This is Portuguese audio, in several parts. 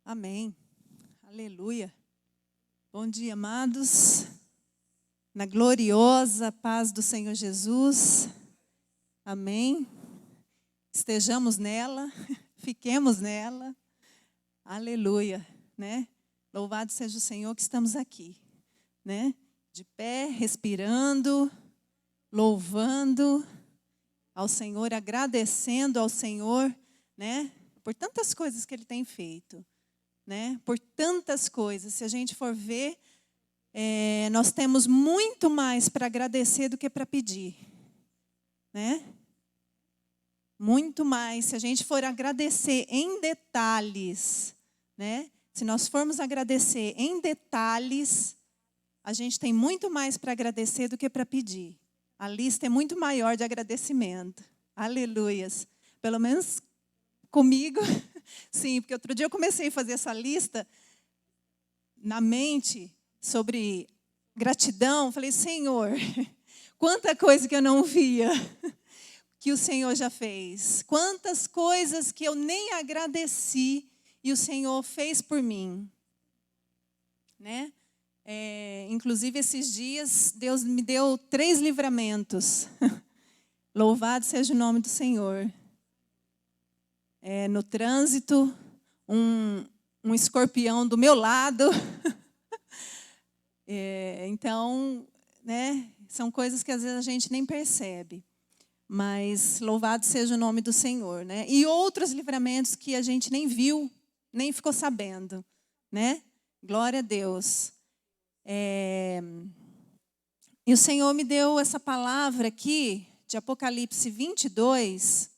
Amém. Aleluia. Bom dia, amados. Na gloriosa paz do Senhor Jesus. Amém. Estejamos nela, fiquemos nela. Aleluia, né? Louvado seja o Senhor que estamos aqui, né? De pé, respirando, louvando ao Senhor, agradecendo ao Senhor, né? Por tantas coisas que Ele tem feito, né? Por tantas coisas. Se a gente for ver, nós temos muito mais para agradecer do que para pedir, né? Muito mais. Se a gente for agradecer em detalhes, né? Se nós formos agradecer em detalhes, a gente tem muito mais para agradecer do que para pedir. A lista é muito maior de agradecimento. Aleluias. Pelo menos comigo, sim, porque outro dia eu comecei a fazer essa lista na mente sobre gratidão. Falei, Senhor, quanta coisa que eu não via que o Senhor já fez. Quantas coisas que eu nem agradeci e o Senhor fez por mim, né? Inclusive, esses dias, Deus me deu 3 livramentos. Louvado seja o nome do Senhor. No trânsito, um escorpião do meu lado. Então, né, são coisas que às vezes a gente nem percebe. Mas louvado seja o nome do Senhor, né? E outros livramentos que a gente nem viu, nem ficou sabendo, né? Glória a Deus. E o Senhor me deu essa palavra aqui, de Apocalipse 22.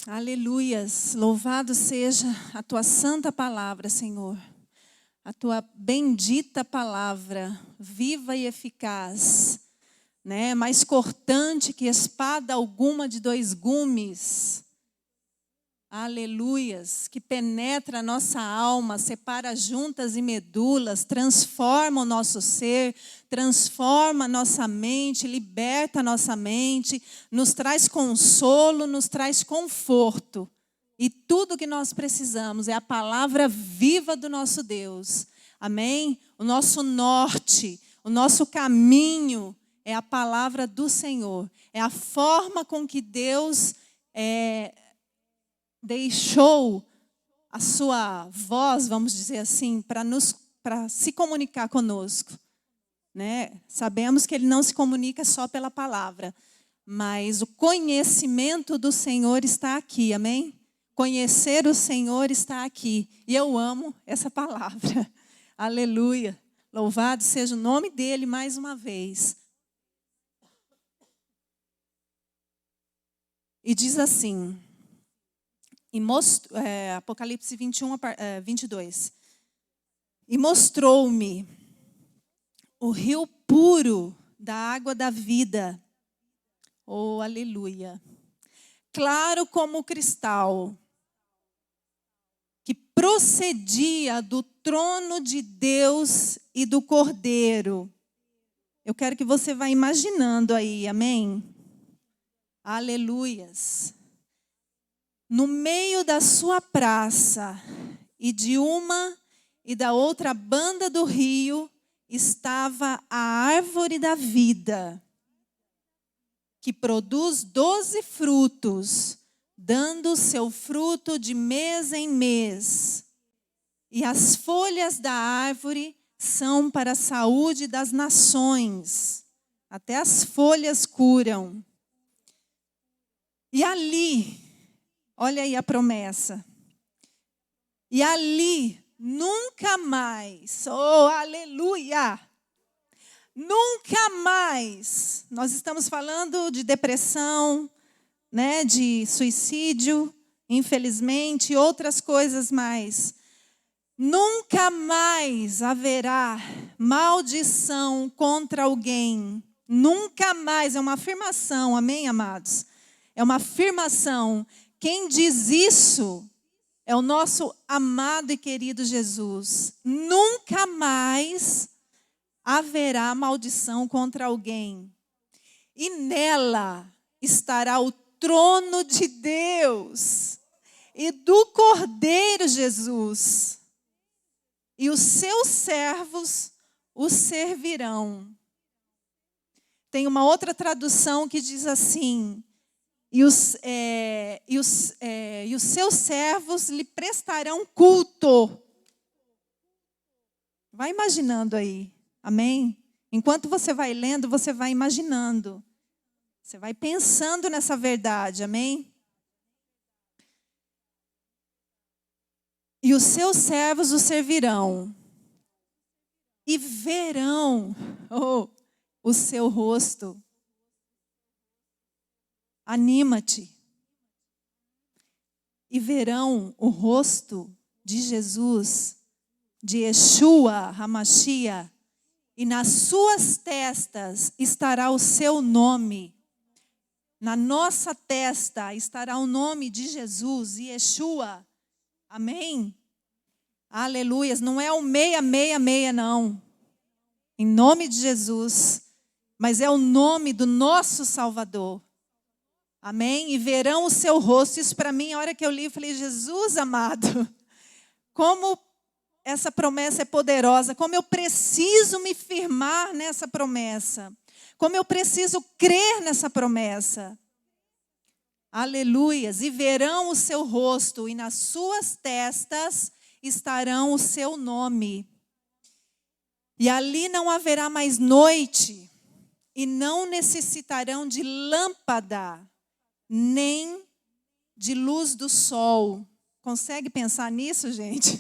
Aleluias, louvado seja a tua santa palavra, Senhor. A tua bendita palavra, viva e eficaz, né? Mais cortante que espada alguma de 2 gumes. Aleluias, que penetra a nossa alma, separa juntas e medulas, transforma o nosso ser, transforma a nossa mente, liberta a nossa mente, nos traz consolo, nos traz conforto. E tudo que nós precisamos é a palavra viva do nosso Deus. Amém? O nosso norte, o nosso caminho é a palavra do Senhor. É a forma com que Deus deixou a sua voz, vamos dizer assim, para se comunicar conosco, né? Sabemos que Ele não se comunica só pela palavra, mas o conhecimento do Senhor está aqui, amém? Conhecer o Senhor está aqui, e eu amo essa palavra. Aleluia, louvado seja o nome dEle mais uma vez. E diz assim, Apocalipse 21, 22. E mostrou-me o rio puro da água da vida. Oh, aleluia. Claro como cristal, que procedia do trono de Deus e do Cordeiro. Eu quero que você vá imaginando aí, amém? Aleluias. No meio da sua praça e de uma e da outra banda do rio estava a árvore da vida, que produz 12 frutos, dando seu fruto de mês em mês. E as folhas da árvore são para a saúde das nações. Até as folhas curam. E ali, olha aí a promessa. E ali, nunca mais, oh, aleluia, nunca mais. Nós estamos falando de depressão, né, de suicídio, infelizmente, outras coisas mais. Nunca mais haverá maldição contra alguém. Nunca mais, é uma afirmação, amém, amados? É uma afirmação. Quem diz isso é o nosso amado e querido Jesus. Nunca mais haverá maldição contra alguém. E nela estará o trono de Deus. e do Cordeiro Jesus. E os seus servos o servirão. Tem uma outra tradução que diz assim: e os seus servos lhe prestarão culto. Vai imaginando aí, amém? Enquanto você vai lendo, você vai imaginando. Você vai pensando nessa verdade, amém? E os seus servos o servirão. E verão o seu rosto. Anima-te. E verão o rosto de Jesus, de Yeshua HaMashiach, e nas suas testas estará o seu nome. Na nossa testa estará o nome de Jesus, Yeshua. Amém? Aleluias. Não é o 666, não. Em nome de Jesus. Mas é o nome do nosso Salvador. Amém? E verão o seu rosto. Isso para mim, a hora que eu li, eu falei: Jesus amado, como essa promessa é poderosa, como eu preciso me firmar nessa promessa, como eu preciso crer nessa promessa. Aleluias. E verão o seu rosto, e nas suas testas estarão o seu nome. E ali não haverá mais noite, e não necessitarão de lâmpada, nem de luz do sol. Consegue pensar nisso, gente?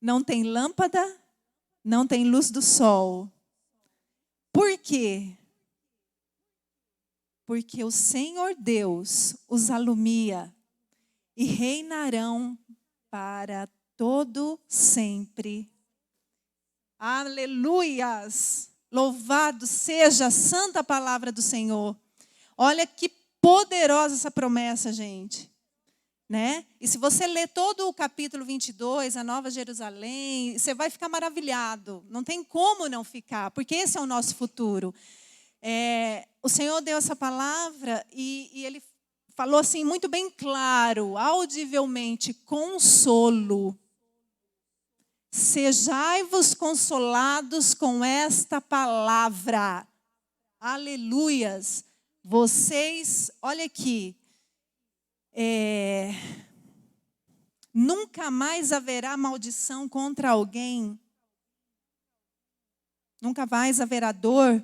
Não tem lâmpada, não tem luz do sol. Por quê? Porque o Senhor Deus os alumia e reinarão para todo sempre. Aleluias! Louvado seja a santa palavra do Senhor. Olha que poderosa essa promessa, gente. Né? E se você ler todo o capítulo 22, a Nova Jerusalém, você vai ficar maravilhado. Não tem como não ficar, porque esse é o nosso futuro. O Senhor deu essa palavra e Ele falou assim muito bem claro, audivelmente: consolo. Sejai-vos consolados com esta palavra. Aleluias. Vocês, olha aqui, nunca mais haverá maldição contra alguém. Nunca mais haverá dor.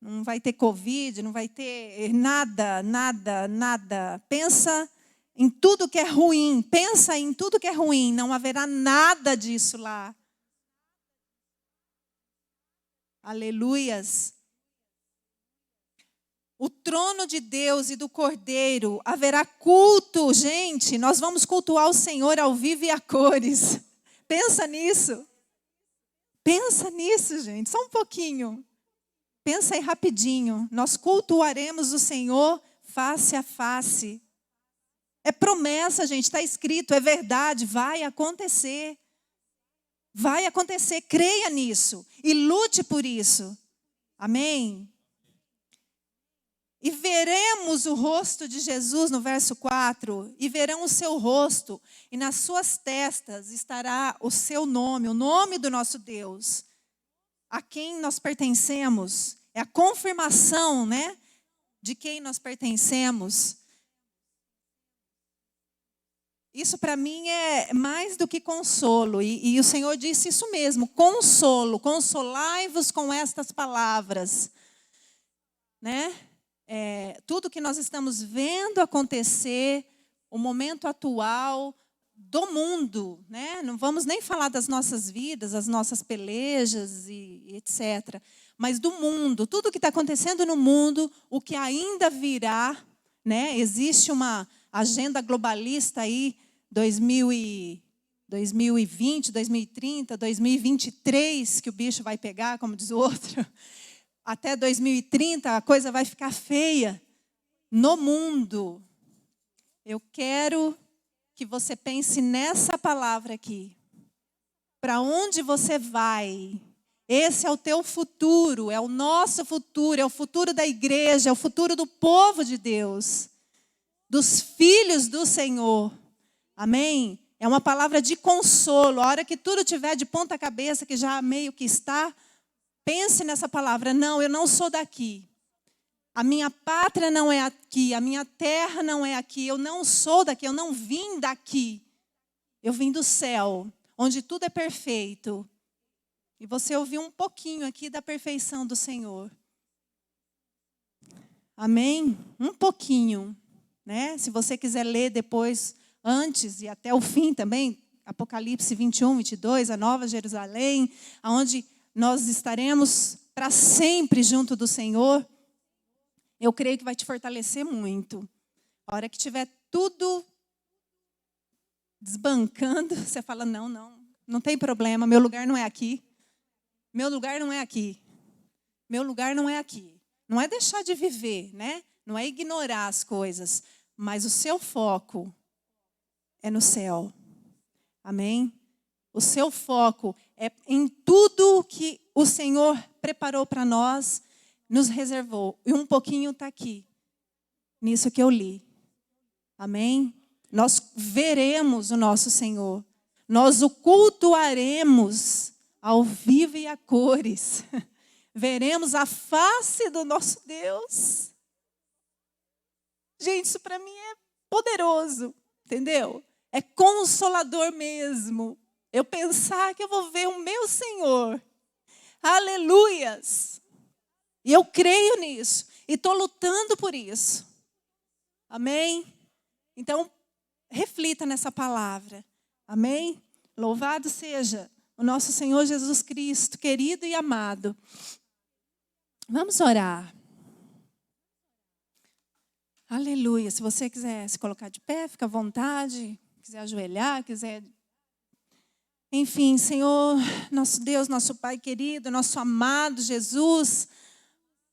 Não vai ter Covid, não vai ter nada, nada, nada. Pensa em tudo que é ruim. Pensa em tudo que é ruim. Não haverá nada disso lá. Aleluias. O trono de Deus e do Cordeiro haverá culto. Gente, nós vamos cultuar o Senhor ao vivo e a cores. Pensa nisso. Pensa nisso, gente. Só um pouquinho. Pensa aí rapidinho. Nós cultuaremos o Senhor face a face. É promessa, gente. Está escrito. É verdade. Vai acontecer. Vai acontecer. Creia nisso. E lute por isso. Amém? E veremos o rosto de Jesus, no verso 4, e verão o seu rosto, e nas suas testas estará o seu nome, o nome do nosso Deus, a quem nós pertencemos. É a confirmação, né, de quem nós pertencemos. Isso para mim é mais do que consolo, e o Senhor disse isso mesmo: consolo, consolai-vos com estas palavras, né? Tudo que nós estamos vendo acontecer, o momento atual do mundo, né? Não vamos nem falar das nossas vidas, as nossas pelejas e etc. Mas do mundo, tudo que está acontecendo no mundo, o que ainda virá, né? Existe uma agenda globalista aí, 2020, 2030, 2023, que o bicho vai pegar, como diz o outro. Até 2030 a coisa vai ficar feia no mundo. Eu quero que você pense nessa palavra aqui. Para onde você vai? Esse é o teu futuro, é o nosso futuro, é o futuro da igreja, é o futuro do povo de Deus. dos filhos do Senhor. Amém? É uma palavra de consolo. A hora que tudo tiver de ponta cabeça, que já meio que está, pense nessa palavra. Não, eu não sou daqui. A minha pátria não é aqui. A minha terra não é aqui. Eu não sou daqui. Eu não vim daqui. Eu vim do céu, onde tudo é perfeito. E você ouviu um pouquinho aqui da perfeição do Senhor. Amém? Um pouquinho, né? Se você quiser ler depois, antes e até o fim também, Apocalipse 21, 22, a Nova Jerusalém, onde nós estaremos para sempre junto do Senhor, eu creio que vai te fortalecer muito. A hora que tiver tudo desbancando, você fala, não tem problema, meu lugar não é aqui. Meu lugar não é aqui. Meu lugar não é aqui. Não é deixar de viver, né? Não é ignorar as coisas, mas o seu foco é no céu. Amém? O seu foco é em tudo que o Senhor preparou para nós, nos reservou. E um pouquinho está aqui, nisso que eu li. Amém? Nós veremos o nosso Senhor. Nós o cultuaremos ao vivo e a cores. Veremos a face do nosso Deus. Gente, isso para mim é poderoso, entendeu? É consolador mesmo. Eu pensar que eu vou ver o meu Senhor. Aleluias! E eu creio nisso. E estou lutando por isso. Amém? Então, reflita nessa palavra. Amém? Louvado seja o nosso Senhor Jesus Cristo, querido e amado. Vamos orar. Aleluia. Se você quiser se colocar de pé, fica à vontade. Quiser ajoelhar, quiser... Enfim, Senhor, nosso Deus, nosso Pai querido, nosso amado Jesus...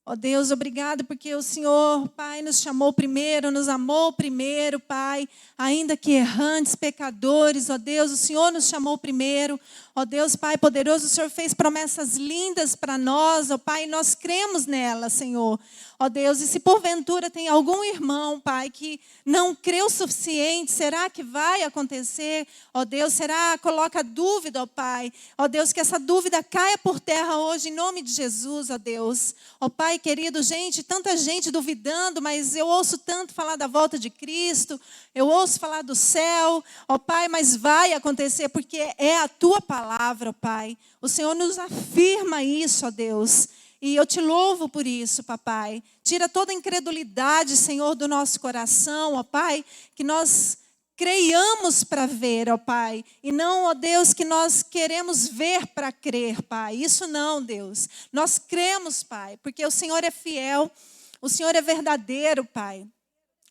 Ó Deus, obrigado porque o Senhor, Pai, nos chamou primeiro, nos amou primeiro, Pai, ainda que errantes, pecadores, ó Deus, o Senhor nos chamou primeiro, ó Deus, Pai poderoso, o Senhor fez promessas lindas para nós, ó Pai, e nós cremos nelas, Senhor, ó Deus, e se porventura tem algum irmão, Pai, que não crê o suficiente, será que vai acontecer, ó Deus, será, coloca dúvida, ó Pai, ó Deus, que essa dúvida caia por terra hoje, em nome de Jesus, ó Deus, ó Pai querido, tanta gente duvidando, mas eu ouço tanto falar da volta de Cristo, eu ouço falar do céu, ó Pai, mas vai acontecer, porque é a Tua palavra, ó Pai. O Senhor nos afirma isso, ó Deus, e eu te louvo por isso, papai. Tira toda a incredulidade, Senhor, do nosso coração, ó Pai, que nós creiamos para ver, ó Pai, e não, ó Deus, que nós queremos ver para crer, Pai. Isso não, Deus. Nós cremos, Pai, porque o Senhor é fiel, o Senhor é verdadeiro, Pai.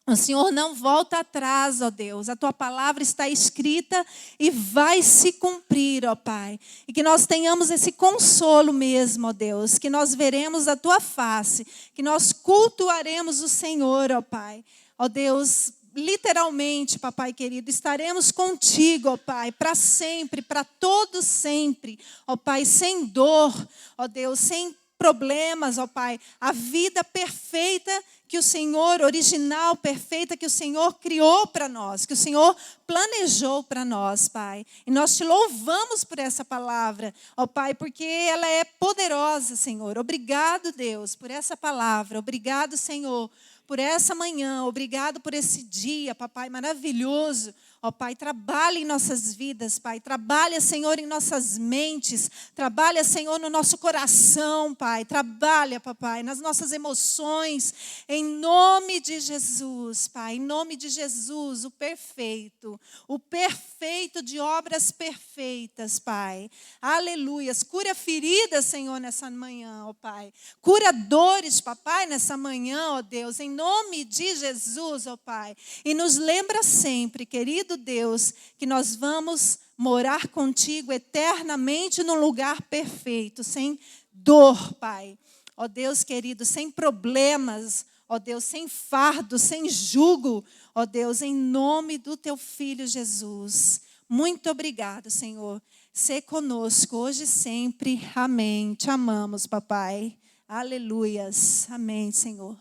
O Senhor não volta atrás, ó Deus. A Tua palavra está escrita e vai se cumprir, ó Pai. E que nós tenhamos esse consolo mesmo, ó Deus. Que nós veremos a Tua face, que nós cultuaremos o Senhor, ó Pai. Ó Deus, literalmente, papai querido, estaremos contigo, ó Pai, para sempre, para todo sempre, ó Pai, sem dor, ó Deus, sem problemas, ó Pai, a vida perfeita que o Senhor, original, perfeita, que o Senhor criou para nós, que o Senhor planejou para nós, Pai. E nós te louvamos por essa palavra, ó Pai, porque ela é poderosa, Senhor. Obrigado, Deus, por essa palavra. Obrigado, Senhor, por essa manhã, obrigado por esse dia, papai, maravilhoso. Ó Pai, trabalha em nossas vidas, Pai. Trabalha, Senhor, em nossas mentes. Trabalha, Senhor, no nosso coração, Pai. Trabalha, papai, nas nossas emoções. Em nome de Jesus, Pai. Em nome de Jesus, o perfeito de obras perfeitas, Pai. Aleluias. Cura feridas, Senhor, nessa manhã, ó Pai. Cura dores, papai, nessa manhã, ó Deus. Em nome de Jesus, ó Pai. E nos lembra sempre, querido Deus, que nós vamos morar contigo eternamente num lugar perfeito, sem dor, Pai. Ó Deus querido, sem problemas, ó Deus, sem fardo, sem jugo, ó Deus, em nome do Teu Filho Jesus. Muito obrigado, Senhor. Sê conosco hoje e sempre. Amém. Te amamos, papai. Aleluias. Amém, Senhor.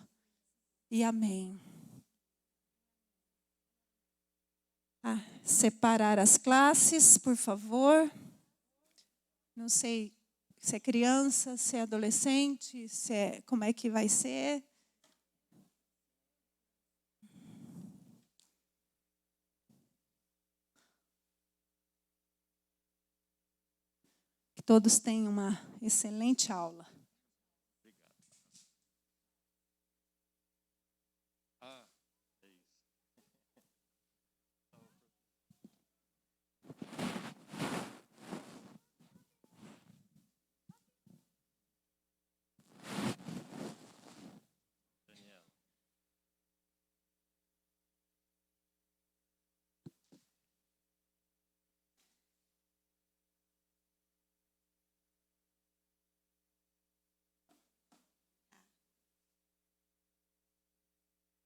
E amém. separar as classes, por favor. Não sei se é criança, se é adolescente, como é que vai ser. Que todos tenham uma excelente aula.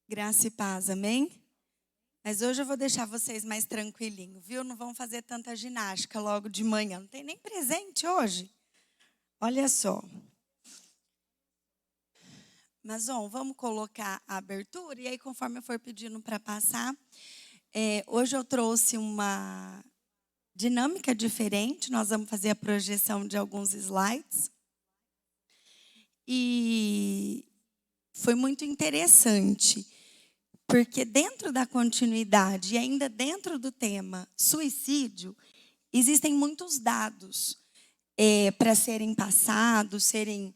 Graça e paz, amém? Mas hoje eu vou deixar vocês mais tranquilinhos, viu? Não vão fazer tanta ginástica logo de manhã. Não tem nem presente hoje. Olha só. Mas, vamos colocar a abertura e aí, conforme eu for pedindo para passar, hoje eu trouxe uma dinâmica diferente. Nós vamos fazer a projeção de alguns slides. E foi muito interessante, porque dentro da continuidade e ainda dentro do tema suicídio, existem muitos dados para serem passados, serem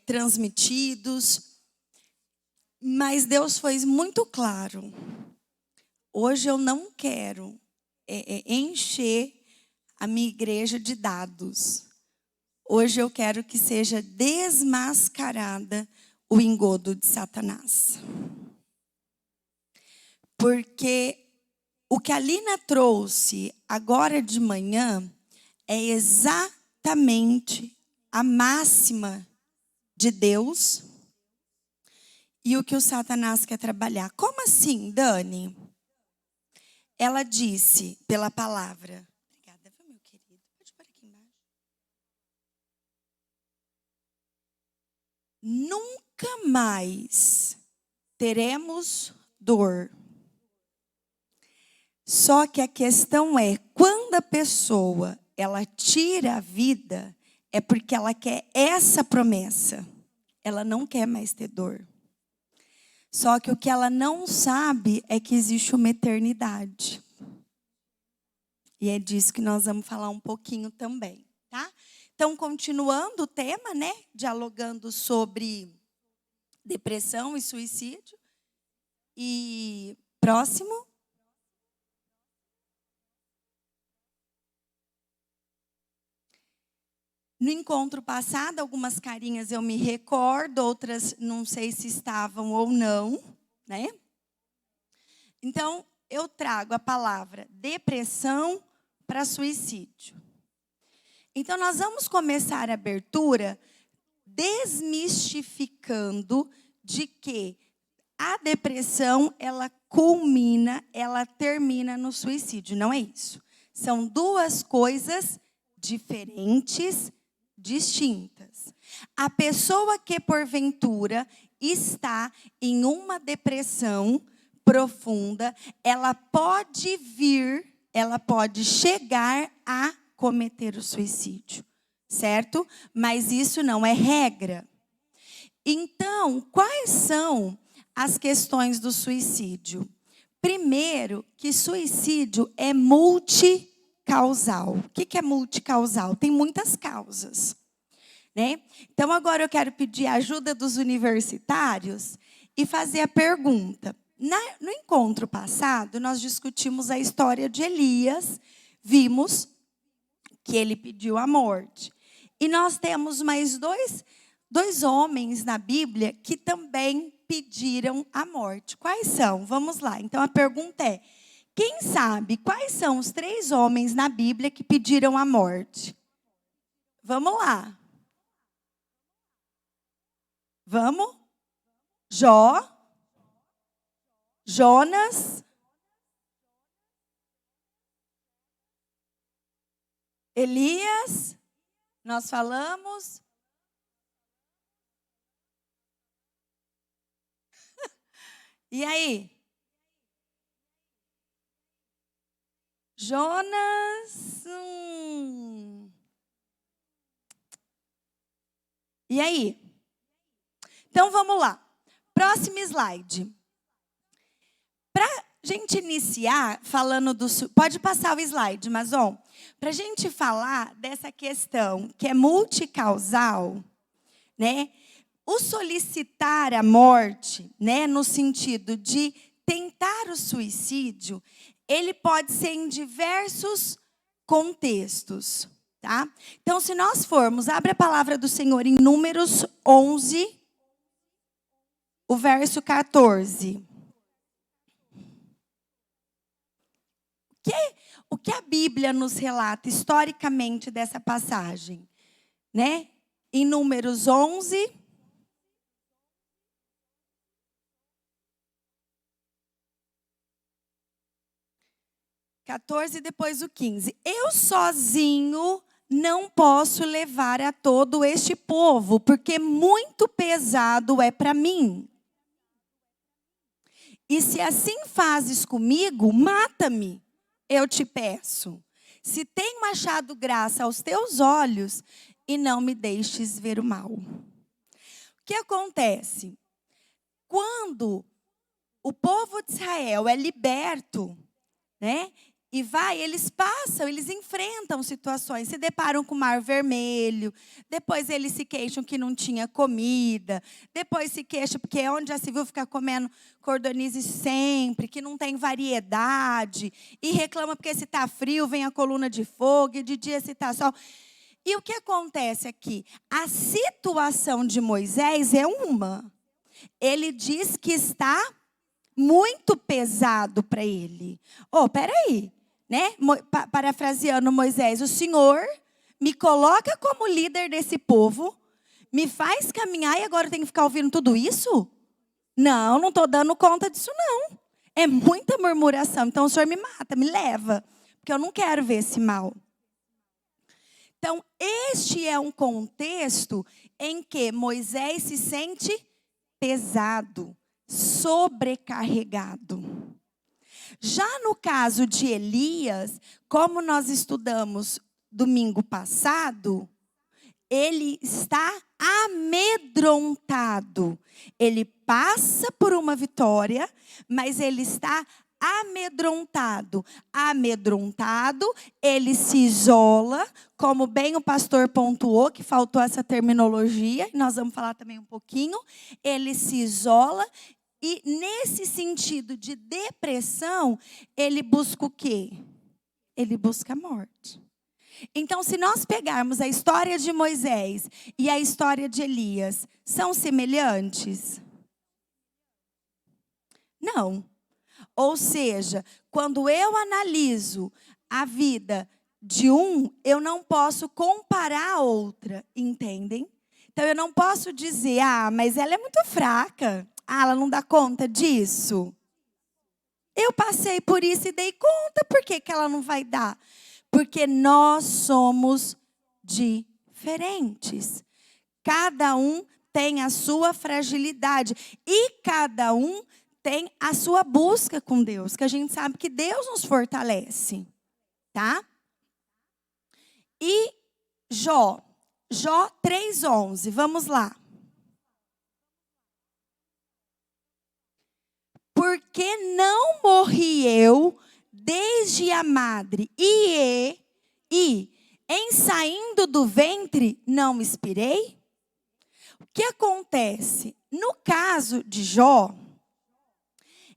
transmitidos, mas Deus foi muito claro. Hoje eu não quero encher a minha igreja de dados. Hoje eu quero que seja desmascarada o engodo de Satanás. Porque o que a Lina trouxe agora de manhã é exatamente a máxima de Deus e o que o Satanás quer trabalhar. Como assim, Dani? Ela disse pela palavra. Obrigada, meu querido. Pode pôr aqui embaixo. Nunca mais teremos dor. Só que a questão é, quando a pessoa ela tira a vida, é porque ela quer essa promessa. Ela não quer mais ter dor. Só que o que ela não sabe é que existe uma eternidade. E é disso que nós vamos falar um pouquinho também, tá? Então, continuando o tema, né? Dialogando sobre depressão e suicídio. E próximo. No encontro passado, algumas carinhas eu me recordo, outras não sei se estavam ou não, né? Então, eu trago a palavra depressão para suicídio. Então, nós vamos começar a abertura desmistificando de que a depressão, ela culmina, ela termina no suicídio. Não é isso. São duas coisas diferentes, distintas. A pessoa que, porventura, está em uma depressão profunda, ela pode chegar a cometer o suicídio, certo? Mas isso não é regra. Então, quais são as questões do suicídio? Primeiro, que suicídio é multicausal. O que é multicausal? Tem muitas causas, né? Então, agora eu quero pedir a ajuda dos universitários e fazer a pergunta. No encontro passado, nós discutimos a história de Elias, vimos que ele pediu a morte. E nós temos mais dois homens na Bíblia que também pediram a morte. Quais são? Vamos lá. Então, a pergunta é, quem sabe quais são os 3 homens na Bíblia que pediram a morte? Vamos lá. Vamos? Jó, Jonas, Elias, nós falamos. E aí? Jonas. E aí? Então vamos lá. Próximo slide. Para a gente iniciar falando do... Pode passar o slide, Mazon. Para a gente falar dessa questão que é multicausal, né? O solicitar a morte, né, no sentido de tentar o suicídio, ele pode ser em diversos contextos, tá? Então, se nós formos, abre a palavra do Senhor em Números 11, o verso 14. O que a Bíblia nos relata historicamente dessa passagem, né? Em Números 11, depois o 15. Eu sozinho não posso levar a todo este povo, porque muito pesado é para mim. E se assim fazes comigo, mata-me, eu te peço. Se tenho achado graça aos teus olhos, e não me deixes ver o mal. O que acontece? Quando o povo de Israel é liberto, né? E eles passam, eles enfrentam situações, se deparam com o Mar Vermelho, depois eles se queixam que não tinha comida, depois se queixam porque onde já se viu ficar comendo cordonize sempre, que não tem variedade, e reclama porque se está frio vem a coluna de fogo, e de dia se está sol. E o que acontece aqui? A situação de Moisés é uma. Ele diz que está muito pesado para ele. Peraí. Né? Parafraseando Moisés, o Senhor me coloca como líder desse povo, me faz caminhar e agora eu tenho que ficar ouvindo tudo isso? Não estou dando conta disso não. É muita murmuração, então o Senhor me mata, me leva, porque eu não quero ver esse mal. Então, este é um contexto em que Moisés se sente pesado, sobrecarregado. Já no caso de Elias, como nós estudamos domingo passado, ele está amedrontado. Ele passa por uma vitória, mas ele está amedrontado. Amedrontado, ele se isola, como bem o pastor pontuou, que faltou essa terminologia, nós vamos falar também um pouquinho. Ele se isola. E nesse sentido de depressão, ele busca o quê? Ele busca a morte. Então, se nós pegarmos a história de Moisés e a história de Elias, são semelhantes? Não. Ou seja, quando eu analiso a vida de um, eu não posso comparar a outra, entendem? Então, eu não posso dizer, mas ela é muito fraca. Ela não dá conta disso? Eu passei por isso e dei conta. Por que ela não vai dar? Porque nós somos diferentes. Cada um tem a sua fragilidade. E cada um tem a sua busca com Deus. Que a gente sabe que Deus nos fortalece. Tá? E Jó 3:11. Vamos lá. Porque não morri eu desde a madre, e em saindo do ventre não me expirei? O que acontece? No caso de Jó,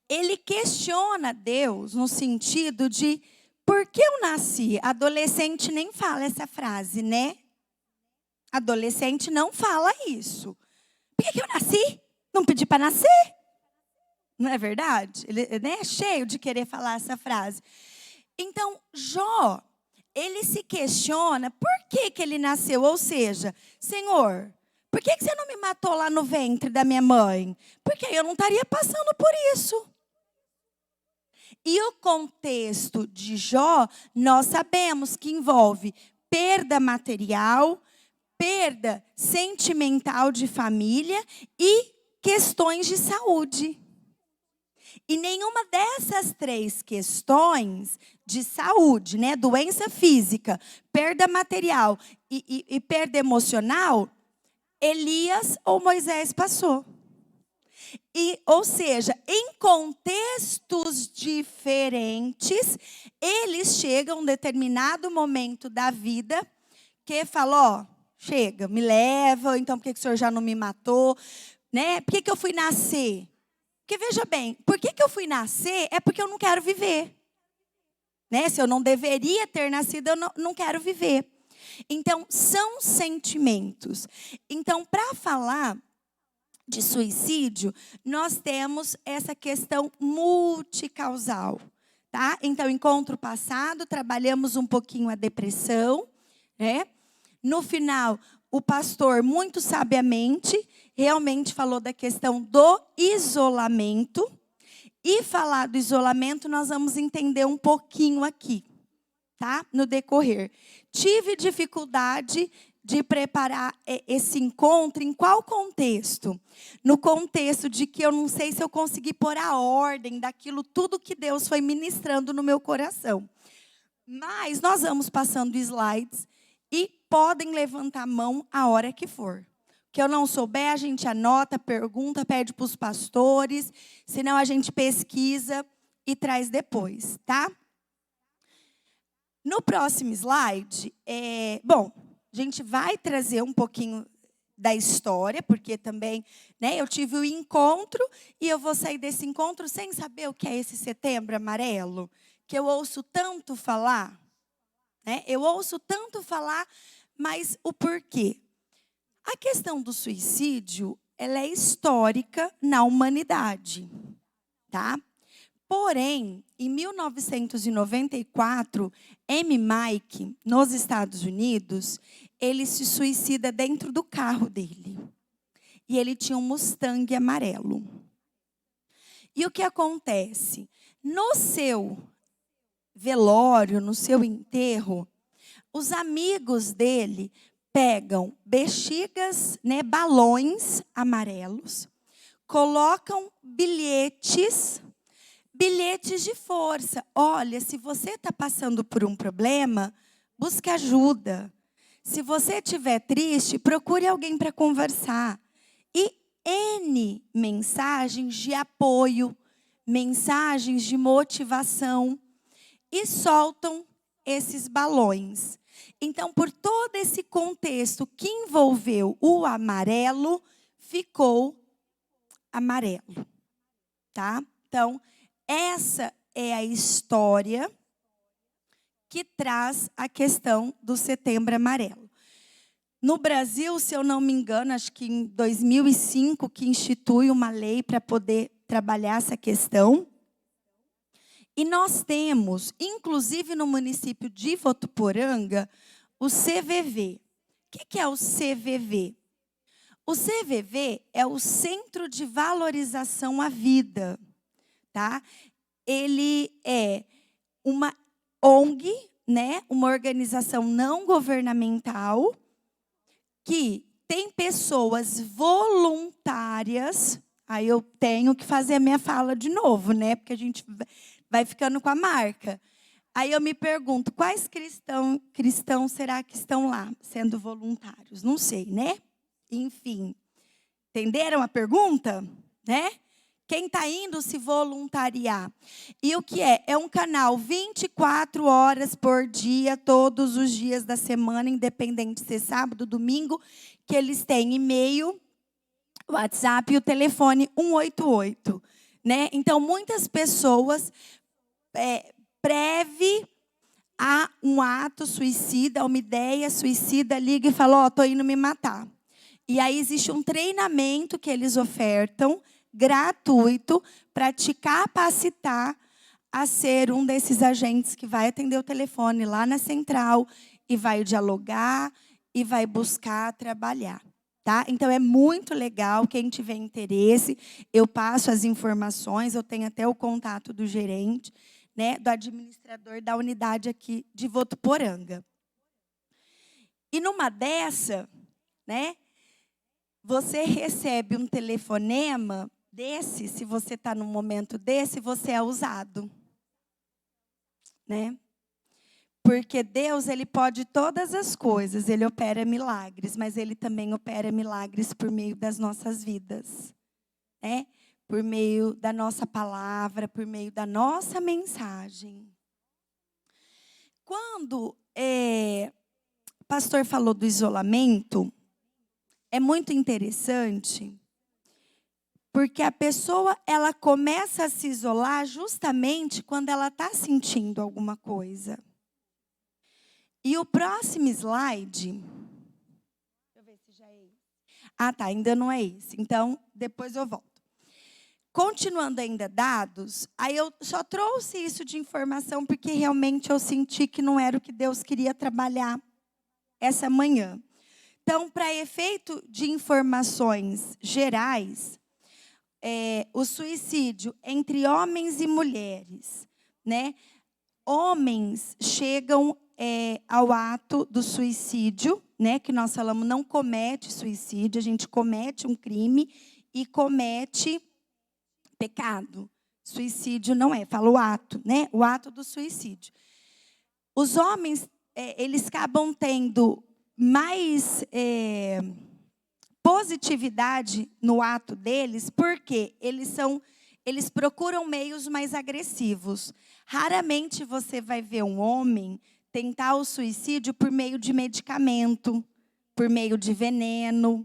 ele questiona Deus no sentido de, por que eu nasci? Adolescente nem fala essa frase, né? Adolescente não fala isso. Por que eu nasci? Não pedi para nascer. Não é verdade? Ele é cheio de querer falar essa frase. Então, Jó, ele se questiona por que ele nasceu. Ou seja, Senhor, por que você não me matou lá no ventre da minha mãe? Porque eu não estaria passando por isso. E o contexto de Jó, nós sabemos que envolve perda material, perda sentimental de família e questões de saúde. E nenhuma dessas 3 questões de saúde, né, doença física, perda material e perda emocional, Elias ou Moisés passou. Ou seja, em contextos diferentes, eles chegam a um determinado momento da vida que fala, ó, chega, me leva, então por que o senhor já não me matou? Né? Por que eu fui nascer? Porque veja bem, por que eu fui nascer é porque eu não quero viver. Né? Se eu não deveria ter nascido, eu não quero viver. Então, são sentimentos. Então, para falar de suicídio, nós temos essa questão multicausal, tá? Então, encontro passado, trabalhamos um pouquinho a depressão, né? No final, o pastor, muito sabiamente, realmente falou da questão do isolamento. E falar do isolamento, nós vamos entender um pouquinho aqui, tá? No decorrer. Tive dificuldade de preparar esse encontro, em qual contexto? No contexto de que eu não sei se eu consegui pôr a ordem daquilo tudo que Deus foi ministrando no meu coração. Mas nós vamos passando slides e podem levantar a mão a hora que for. Que eu não souber, a gente anota, pergunta, pede para os pastores, senão a gente pesquisa e traz depois, tá? No próximo slide, a gente vai trazer um pouquinho da história, porque também, né, eu tive o encontro e eu vou sair desse encontro sem saber o que é esse Setembro Amarelo, que eu ouço tanto falar, né? Eu ouço tanto falar, mas o porquê? A questão do suicídio, ela é histórica na humanidade, tá? Porém, em 1994, M. Mike, nos Estados Unidos, ele se suicida dentro do carro dele. E ele tinha um Mustang amarelo. E o que acontece? No seu velório, no seu enterro, os amigos dele pegam bexigas, né, balões amarelos, colocam bilhetes de força. Olha, se você está passando por um problema, busque ajuda. Se você estiver triste, procure alguém para conversar. E N mensagens de apoio, mensagens de motivação. E soltam esses balões. Então, por todo esse contexto que envolveu o amarelo, ficou amarelo. Tá? Então, essa é a história que traz a questão do Setembro Amarelo. No Brasil, se eu não me engano, acho que em 2005, que institui uma lei para poder trabalhar essa questão. E nós temos, inclusive no município de Votuporanga, o CVV. O que é o CVV? O CVV é o Centro de Valorização à Vida. Tá? Ele é uma ONG, né? Uma organização não governamental, que tem pessoas voluntárias. Aí eu tenho que fazer a minha fala de novo, né? Porque a gente vai ficando com a marca. Aí eu me pergunto, quais cristãos será que estão lá, sendo voluntários? Não sei, né? Enfim, entenderam a pergunta? Né? Quem está indo se voluntariar. E o que é? É um canal 24 horas por dia, todos os dias da semana, independente se é sábado, domingo, que eles têm e-mail, WhatsApp e o telefone 188. Né? Então, muitas pessoas preve a um ato suicida, a uma ideia suicida, liga e fala, ó, estou indo me matar. E aí existe um treinamento que eles ofertam, gratuito, para te capacitar a ser um desses agentes que vai atender o telefone lá na central e vai dialogar e vai buscar trabalhar. Tá? Então, é muito legal. Quem tiver interesse, eu passo as informações, eu tenho até o contato do gerente, né, do administrador da unidade aqui de Votuporanga. E numa dessa, né, você recebe um telefonema desse, se você está num momento desse, você é usado, né? Porque Deus, Ele pode todas as coisas, Ele opera milagres, mas Ele também opera milagres por meio das nossas vidas, né? Por meio da nossa palavra, por meio da nossa mensagem. Quando o pastor falou do isolamento, é muito interessante, porque a pessoa, ela começa a se isolar justamente quando ela está sentindo alguma coisa. E o próximo slide... Deixa eu ver se já é esse. Ah, tá, ainda não é esse. Então, depois eu volto. Continuando ainda dados, aí eu só trouxe isso de informação porque realmente eu senti que não era o que Deus queria trabalhar essa manhã. Então, para efeito de informações gerais, o suicídio entre homens e mulheres, né? Homens chegam ao ato do suicídio, né? Que nós falamos, não comete suicídio, a gente comete um crime e comete pecado. Suicídio não é, fala o ato, né? O ato do suicídio. Os homens, eles acabam tendo mais positividade no ato deles, porque eles procuram meios mais agressivos. Raramente você vai ver um homem tentar o suicídio por meio de medicamento, por meio de veneno,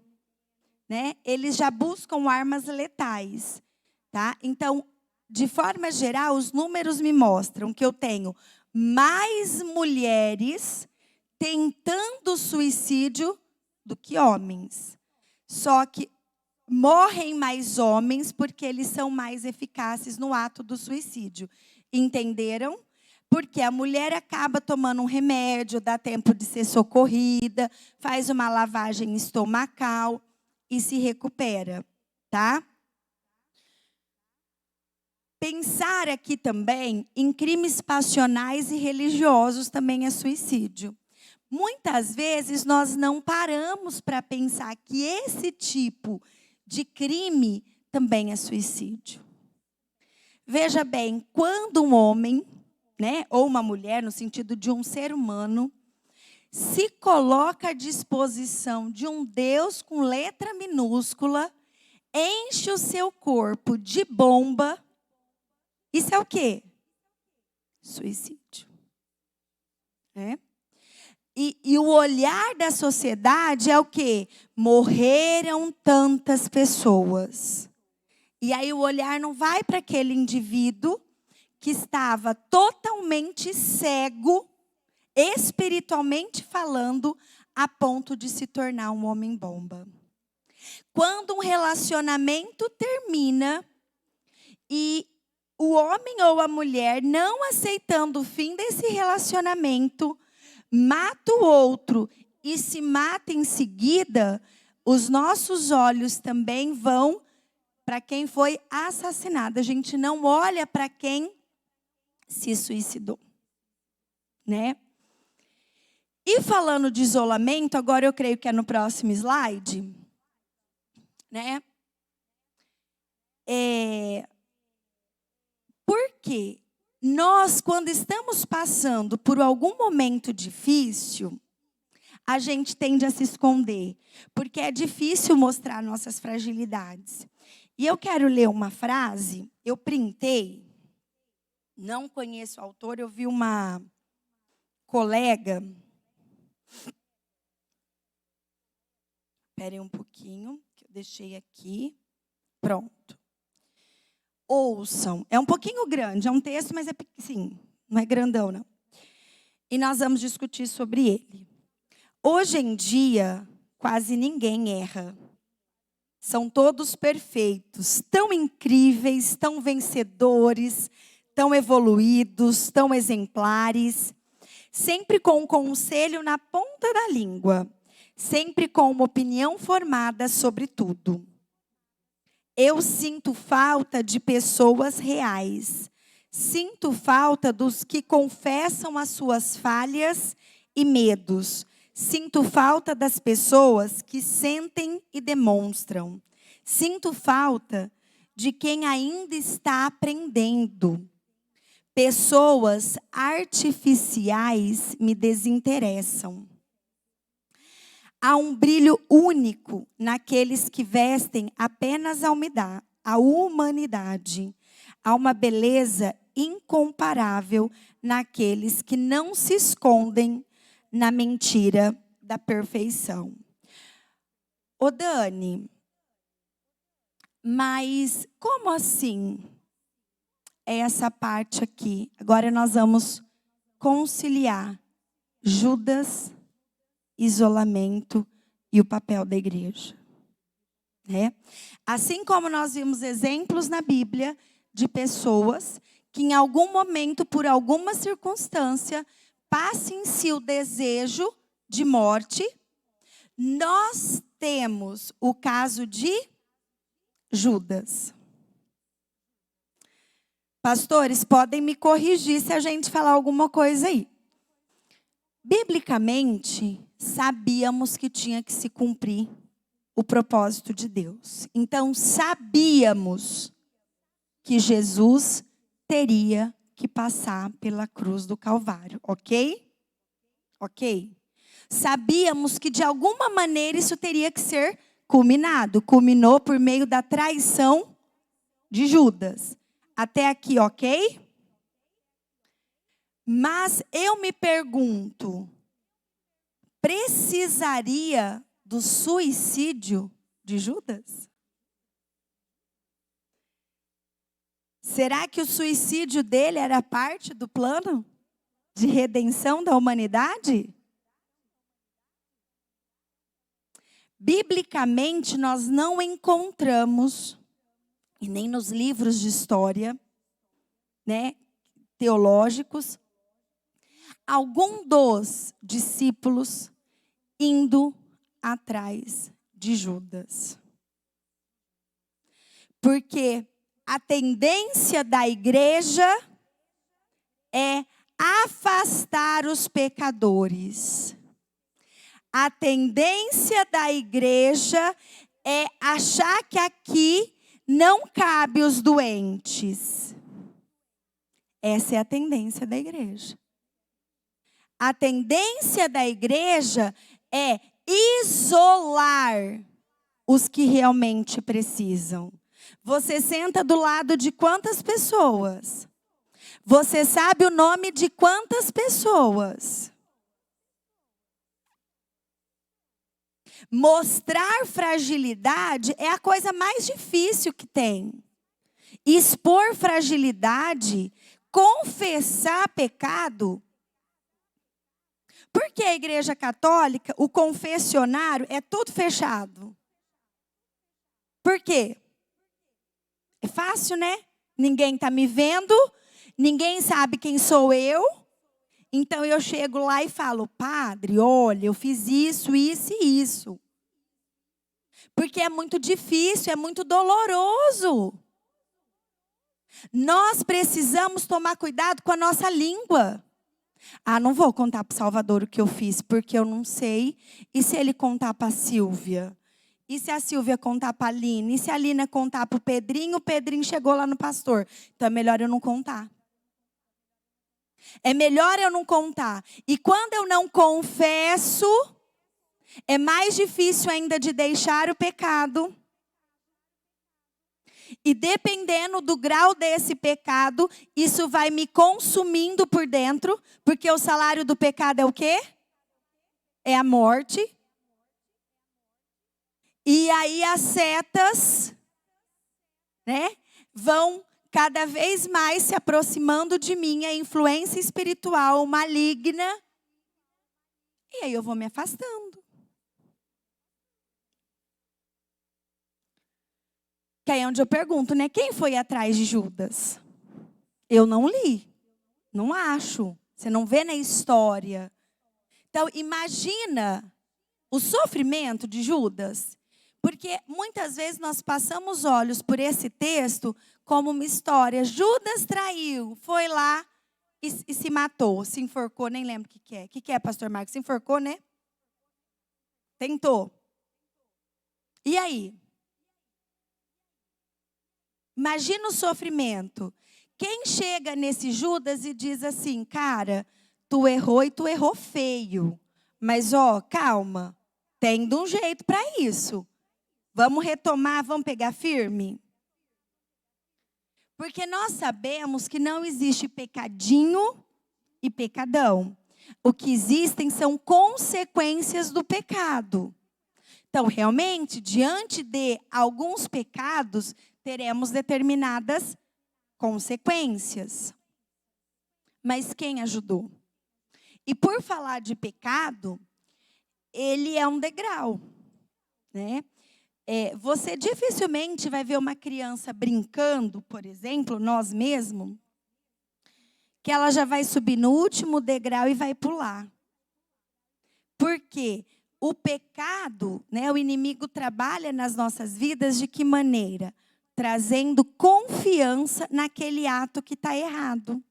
né? Eles já buscam armas letais, tá? Então, de forma geral, os números me mostram que eu tenho mais mulheres tentando suicídio do que homens. Só que morrem mais homens porque eles são mais eficazes no ato do suicídio. Entenderam? Porque a mulher acaba tomando um remédio, dá tempo de ser socorrida, faz uma lavagem estomacal e se recupera, tá? Pensar aqui também em crimes passionais e religiosos também é suicídio. Muitas vezes nós não paramos para pensar que esse tipo de crime também é suicídio. Veja bem, quando um homem, né, ou uma mulher, no sentido de um ser humano, se coloca à disposição de um Deus com letra minúscula, enche o seu corpo de bomba, isso é o quê? Suicídio. E o olhar da sociedade é o quê? Morreram tantas pessoas. E aí o olhar não vai para aquele indivíduo que estava totalmente cego, espiritualmente falando, a ponto de se tornar um homem-bomba. Quando um relacionamento termina e o homem ou a mulher, não aceitando o fim desse relacionamento, mata o outro e se mata em seguida, os nossos olhos também vão para quem foi assassinado. A gente não olha para quem se suicidou, né? E falando de isolamento, agora eu creio que é no próximo slide, né? Porque nós, quando estamos passando por algum momento difícil, a gente tende a se esconder, porque é difícil mostrar nossas fragilidades. E eu quero ler uma frase, eu printei, não conheço o autor, eu vi uma colega. Esperem um pouquinho, que eu deixei aqui. Pronto. Ouçam. É um pouquinho grande, é um texto, mas sim, não é grandão, não. E nós vamos discutir sobre ele. Hoje em dia, quase ninguém erra. São todos perfeitos, tão incríveis, tão vencedores, tão evoluídos, tão exemplares, sempre com um conselho na ponta da língua, sempre com uma opinião formada sobre tudo. Eu sinto falta de pessoas reais. Sinto falta dos que confessam as suas falhas e medos. Sinto falta das pessoas que sentem e demonstram. Sinto falta de quem ainda está aprendendo. Pessoas artificiais me desinteressam. Há um brilho único naqueles que vestem apenas a humanidade. Há uma beleza incomparável naqueles que não se escondem na mentira da perfeição. Ô Dani, mas como assim é essa parte aqui? Agora nós vamos conciliar Judas, isolamento e o papel da igreja. Assim como nós vimos exemplos na Bíblia de pessoas que em algum momento, por alguma circunstância, passa em si o desejo de morte, nós temos o caso de Judas. Pastores, podem me corrigir se a gente falar alguma coisa aí. Biblicamente, sabíamos que tinha que se cumprir o propósito de Deus. Então, sabíamos que Jesus teria que passar pela cruz do Calvário, ok? Ok? Sabíamos que de alguma maneira isso teria que ser culminado. Culminou por meio da traição de Judas. Até aqui, ok? Mas eu me pergunto, precisaria do suicídio de Judas? Será que o suicídio dele era parte do plano de redenção da humanidade? Biblicamente, nós não encontramos, e nem nos livros de história, teológicos, algum dos discípulos indo atrás de Judas. Porque a tendência da igreja é afastar os pecadores. A tendência da igreja é achar que aqui não cabe os doentes. Essa é a tendência da igreja. A tendência da igreja é isolar os que realmente precisam. Você senta do lado de quantas pessoas? Você sabe o nome de quantas pessoas? Mostrar fragilidade é a coisa mais difícil que tem. Expor fragilidade, confessar pecado. Por que a igreja católica, o confessionário é tudo fechado? Por quê? É fácil, né? Ninguém está me vendo, ninguém sabe quem sou eu. Então eu chego lá e falo, padre, olha, eu fiz isso, isso e isso. Porque é muito difícil, é muito doloroso. Nós precisamos tomar cuidado com a nossa língua. Ah, não vou contar para o Salvador o que eu fiz, porque eu não sei. E se ele contar para a Silvia? E se a Silvia contar para a Lina? E se a Lina contar para o Pedrinho chegou lá no pastor? Então é melhor eu não contar. É melhor eu não contar. E quando eu não confesso, é mais difícil ainda de deixar o pecado. E dependendo do grau desse pecado, isso vai me consumindo por dentro, porque o salário do pecado é o quê? É a morte. E aí as setas, vão cada vez mais se aproximando de mim, a influência espiritual maligna. E aí eu vou me afastando. Que aí é onde eu pergunto, quem foi atrás de Judas? Eu não li, não acho. Você não vê na história. Então, imagina o sofrimento de Judas. Porque muitas vezes nós passamos olhos por esse texto como uma história. Judas traiu, foi lá e se matou, se enforcou, nem lembro o que é. O que é, pastor Marcos? Se enforcou, né? Tentou. E aí? Imagina o sofrimento. Quem chega nesse Judas e diz assim, cara, tu errou e tu errou feio. Mas, calma, tem de um jeito para isso. Vamos retomar, vamos pegar firme? Porque nós sabemos que não existe pecadinho e pecadão. O que existem são consequências do pecado. Então, realmente, diante de alguns pecados, teremos determinadas consequências. Mas quem ajudou? E por falar de pecado, ele é um degrau, né? Você dificilmente vai ver uma criança brincando, por exemplo, nós mesmos, que ela já vai subir no último degrau e vai pular. Por quê? O pecado, né, o inimigo trabalha nas nossas vidas de que maneira? Trazendo confiança naquele ato que está errado.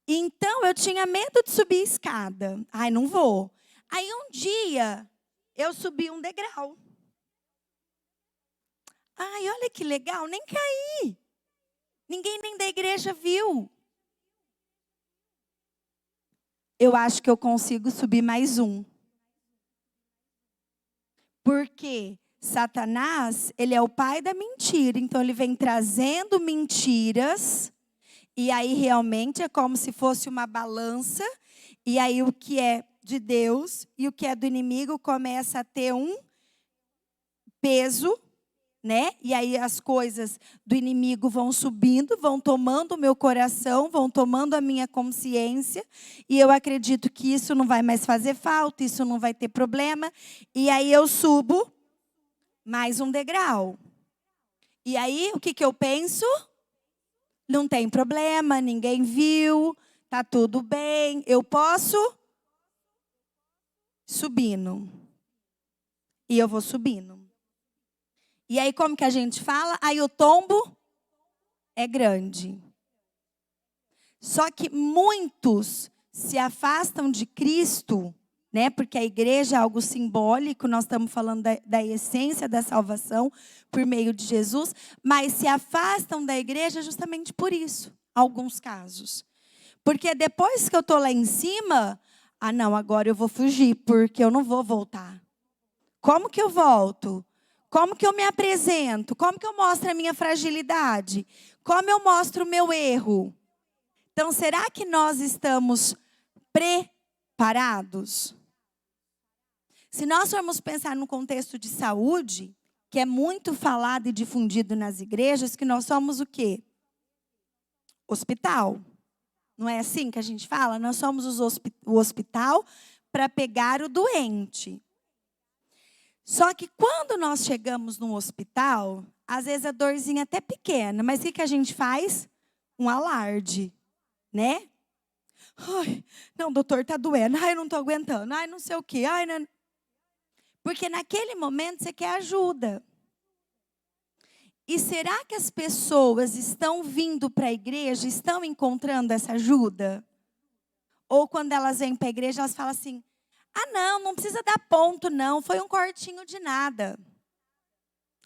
Então, eu tinha medo de subir a escada. Ai, não vou. Aí, um dia, eu subi um degrau. Ai, olha que legal, nem caí. Ninguém nem da igreja viu. Eu acho que eu consigo subir mais um. Porque Satanás, ele é o pai da mentira. Então, ele vem trazendo mentiras. E aí, realmente, é como se fosse uma balança. E aí, o que é de Deus e o que é do inimigo começa a ter um peso, né? E aí, as coisas do inimigo vão subindo, vão tomando o meu coração, vão tomando a minha consciência. E eu acredito que isso não vai mais fazer falta, isso não vai ter problema. E aí, eu subo mais um degrau. E aí, o que eu penso? Não tem problema, ninguém viu, tá tudo bem, eu posso subindo. E eu vou subindo. E aí, como que a gente fala? Aí o tombo é grande. Só que muitos se afastam de Cristo, né? Porque a igreja é algo simbólico, nós estamos falando da essência da salvação por meio de Jesus, mas se afastam da igreja justamente por isso, alguns casos. Porque depois que eu estou lá em cima, não, agora eu vou fugir, porque eu não vou voltar. Como que eu volto? Como que eu me apresento? Como que eu mostro a minha fragilidade? Como eu mostro o meu erro? Então, será que nós estamos preparados? Se nós formos pensar no contexto de saúde, que é muito falado e difundido nas igrejas, que nós somos o quê? Hospital. Não é assim que a gente fala? Nós somos o hospital para pegar o doente. Só que quando nós chegamos no hospital, às vezes a dorzinha é até pequena, mas o que a gente faz? Um alarde, né? Ai, não, doutor, está doendo. Ai, não estou aguentando. Ai, não sei o quê. Ai, não... Porque naquele momento você quer ajuda. E será que as pessoas estão vindo para a igreja, estão encontrando essa ajuda? Ou quando elas vêm para a igreja, elas falam assim, não precisa dar ponto não, foi um cortinho de nada.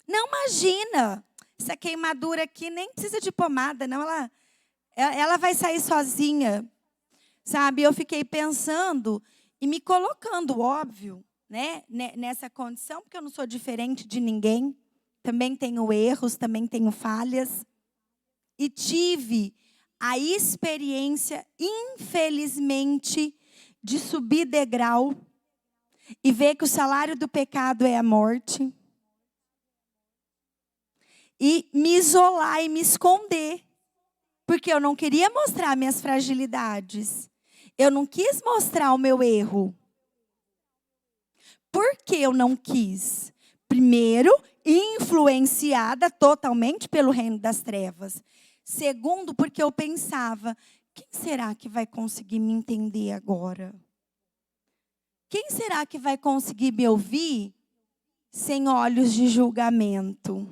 Não, imagina, essa queimadura aqui nem precisa de pomada, não, ela vai sair sozinha. Sabe, eu fiquei pensando e me colocando, óbvio, né, nessa condição, porque eu não sou diferente de ninguém. Também tenho erros, também tenho falhas. E tive a experiência, infelizmente, de subir degrau e ver que o salário do pecado é a morte. E me isolar e me esconder. Porque eu não queria mostrar minhas fragilidades. Eu não quis mostrar o meu erro. Por que eu não quis? Primeiro, influenciada totalmente pelo reino das trevas. Segundo, porque eu pensava, quem será que vai conseguir me entender agora? Quem será que vai conseguir me ouvir sem olhos de julgamento?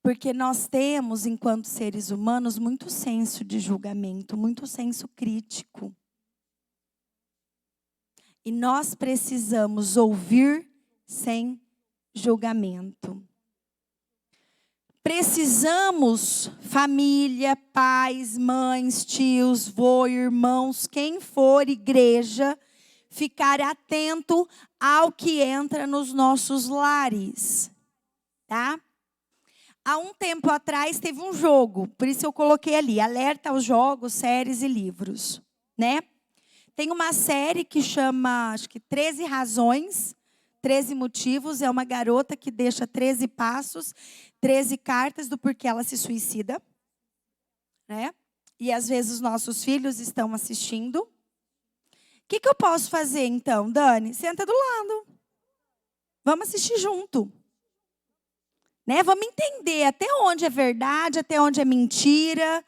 Porque nós temos, enquanto seres humanos, muito senso de julgamento, muito senso crítico. E nós precisamos ouvir sem julgamento. precisamos, família, pais, mães, tios, vô, irmãos, quem for igreja, ficar atento ao que entra nos nossos lares, tá? Há um tempo atrás teve um jogo, por isso eu coloquei ali, alerta aos jogos, séries e livros, né? Tem uma série que chama, acho que 13 Razões, 13 Motivos. É uma garota que deixa 13 passos, 13 cartas do porquê ela se suicida, né? E às vezes os nossos filhos estão assistindo. O que eu posso fazer então, Dani? Senta do lado. Vamos assistir junto. Né? Vamos entender até onde é verdade, até onde é mentira,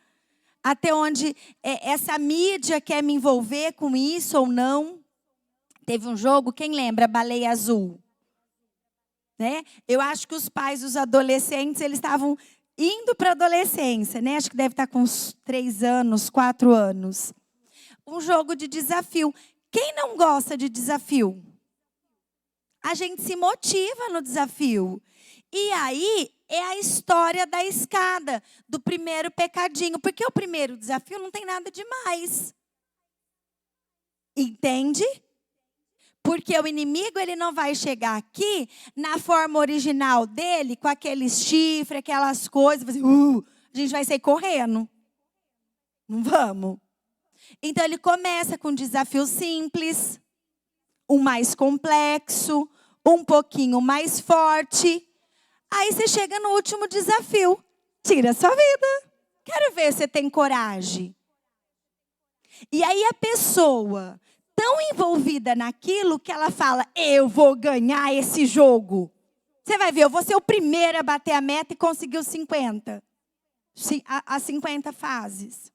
até onde essa mídia quer me envolver com isso ou não. Teve um jogo, quem lembra? Baleia Azul. Né? Eu acho que os pais dos adolescentes, eles estavam indo para a adolescência, né? Acho que deve estar com uns 3 anos, 4 anos. Um jogo de desafio. Quem não gosta de desafio? A gente se motiva no desafio. E aí é a história da escada, do primeiro pecadinho. Porque o primeiro desafio não tem nada demais. Entende? Porque o inimigo, ele não vai chegar aqui na forma original dele, com aqueles chifres, aquelas coisas. A gente vai sair correndo. Não vamos? Então ele começa com um desafio simples, um mais complexo, um pouquinho mais forte. Aí você chega no último desafio. Tira a sua vida. Quero ver se você tem coragem. E aí a pessoa, tão envolvida naquilo, que ela fala, eu vou ganhar esse jogo. Você vai ver, eu vou ser o primeiro a bater a meta e conseguir os 50. As 50 fases.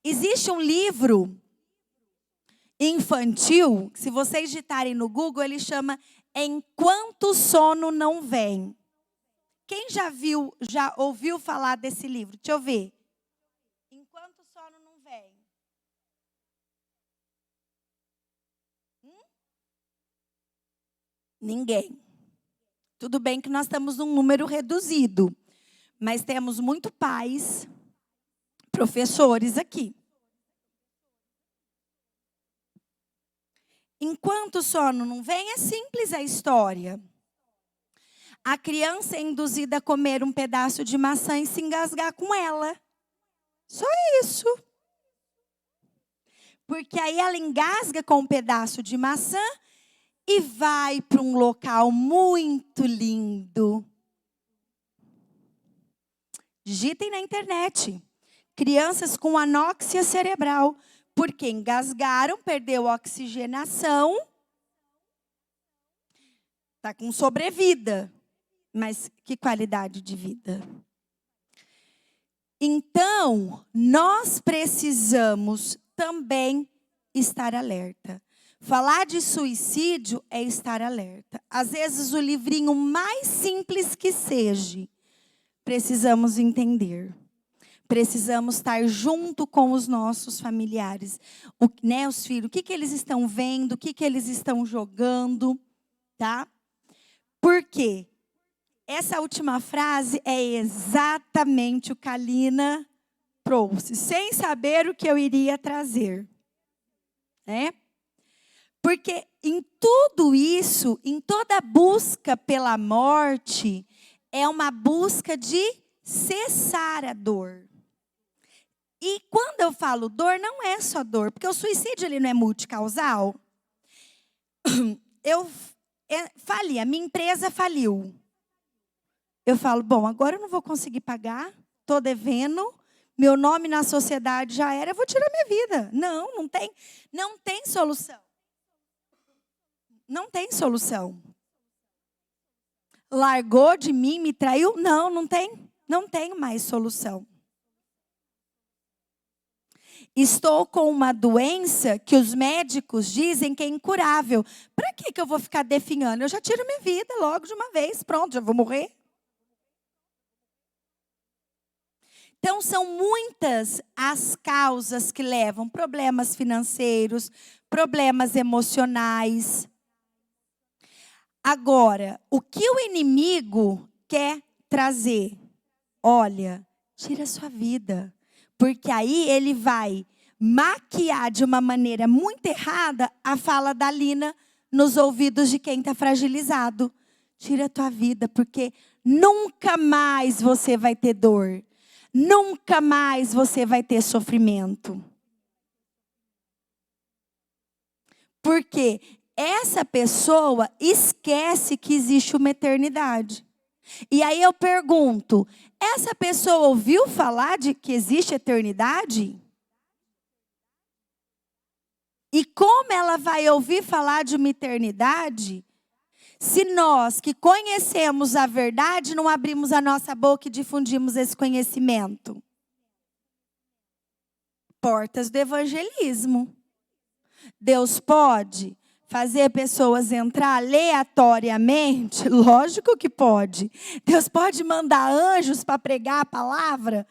Existe um livro infantil, se vocês digitarem no Google, ele chama Enquanto o Sono Não Vem. Quem já ouviu falar desse livro? Deixa eu ver. Enquanto o sono não vem. Ninguém. Tudo bem que nós estamos num número reduzido, mas temos muito pais, professores aqui. Enquanto o sono não vem, é simples a história. A criança é induzida a comer um pedaço de maçã e se engasgar com ela. Só isso. Porque aí ela engasga com um pedaço de maçã e vai para um local muito lindo. Digitem na internet. Crianças com anóxia cerebral. Porque engasgaram, perdeu a oxigenação. Está com sobrevida. Mas que qualidade de vida. Então, nós precisamos também estar alerta. Falar de suicídio é estar alerta. Às vezes, o livrinho mais simples que seja, precisamos entender. Precisamos estar junto com os nossos familiares. Os filhos, o que eles estão vendo, o que eles estão jogando, tá? Por quê? Essa última frase é exatamente o que a Lina trouxe, sem saber o que eu iria trazer. Né? Porque em tudo isso, em toda busca pela morte, é uma busca de cessar a dor. E quando eu falo dor, não é só dor, porque o suicídio ele não é multicausal. Eu fali, a minha empresa faliu. Eu falo, bom, agora eu não vou conseguir pagar, estou devendo, meu nome na sociedade já era, eu vou tirar minha vida. Não tem solução. Não tem solução. Largou de mim, me traiu? Não tenho mais solução. Estou com uma doença que os médicos dizem que é incurável. Para que eu vou ficar definhando? Eu já tiro minha vida logo de uma vez, pronto, já vou morrer. Então, são muitas as causas que levam problemas financeiros, problemas emocionais. Agora, o que o inimigo quer trazer? olha, tira a sua vida. Porque aí ele vai maquiar de uma maneira muito errada a fala da Lina nos ouvidos de quem está fragilizado. Tira a tua vida, porque nunca mais você vai ter dor. Nunca mais você vai ter sofrimento. Porque essa pessoa esquece que existe uma eternidade. E aí eu pergunto, essa pessoa ouviu falar de que existe eternidade? E como ela vai ouvir falar de uma eternidade se nós que conhecemos a verdade não abrimos a nossa boca e difundimos esse conhecimento? Portas do evangelismo. Deus pode fazer pessoas entrar aleatoriamente? Lógico que pode. Deus pode mandar anjos para pregar a palavra?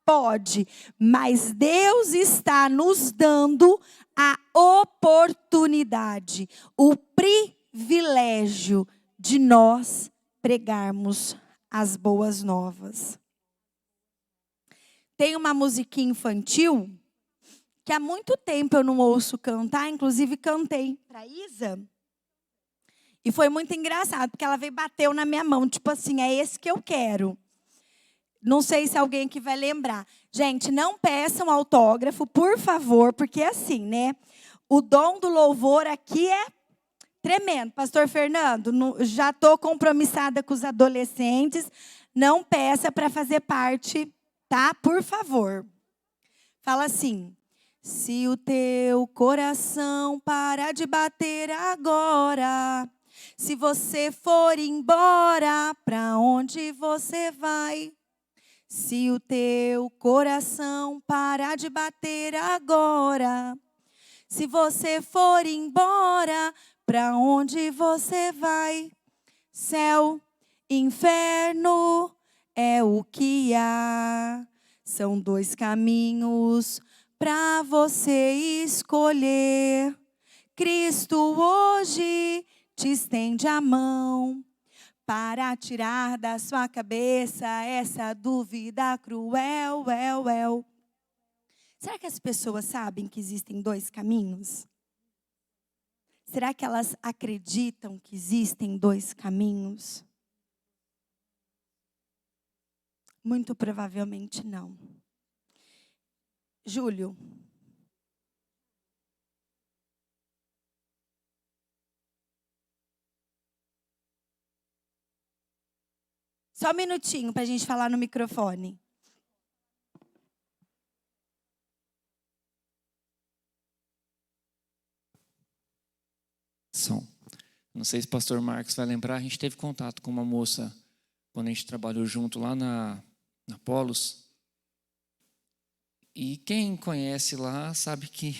Pode. Mas Deus está nos dando a oportunidade, o privilégio de nós pregarmos as boas novas. Tem uma musiquinha infantil que há muito tempo eu não ouço cantar, inclusive cantei para Isa. E foi muito engraçado, porque ela veio e bateu na minha mão, tipo assim, é esse que eu quero. Não sei se alguém aqui vai lembrar. Gente, não peçam autógrafo, por favor, porque é assim, né? O dom do louvor aqui é tremendo. Pastor Fernando, já estou compromissada com os adolescentes. Não peça para fazer parte, tá? Por favor. Fala assim. Se o teu coração parar de bater agora, se você for embora, para onde você vai? Se o teu coração parar de bater agora, se você for embora, para onde você vai? Céu, inferno é o que há. São dois caminhos para você escolher. Cristo hoje te estende a mão para tirar da sua cabeça essa dúvida cruel. Será que as pessoas sabem que existem dois caminhos? Será que elas acreditam que existem dois caminhos? Muito provavelmente não. Júlio. Só um minutinho para a gente falar no microfone. Som. Não sei se o pastor Marcos vai lembrar, a gente teve contato com uma moça quando a gente trabalhou junto lá na Polos. E quem conhece lá sabe que,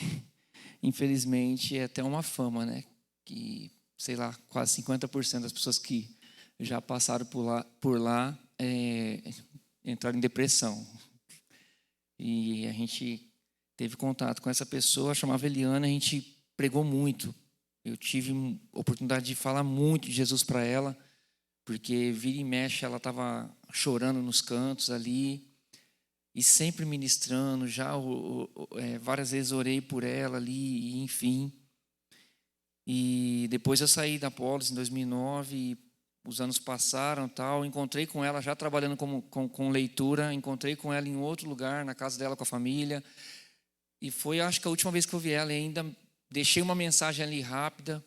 infelizmente, é até uma fama, né? Que, sei lá, quase 50% das pessoas que já passaram por lá entraram em depressão. E a gente teve contato com essa pessoa, chamava Eliana, a gente pregou muito. Eu tive a oportunidade de falar muito de Jesus para ela, porque vira e mexe ela estava chorando nos cantos ali, e sempre ministrando, várias vezes orei por ela ali, e enfim. E depois eu saí da Polis em 2009, e os anos passaram, encontrei com ela já trabalhando com leitura, encontrei com ela em outro lugar, na casa dela com a família, e foi, acho que a última vez que eu vi ela, e ainda deixei uma mensagem ali rápida,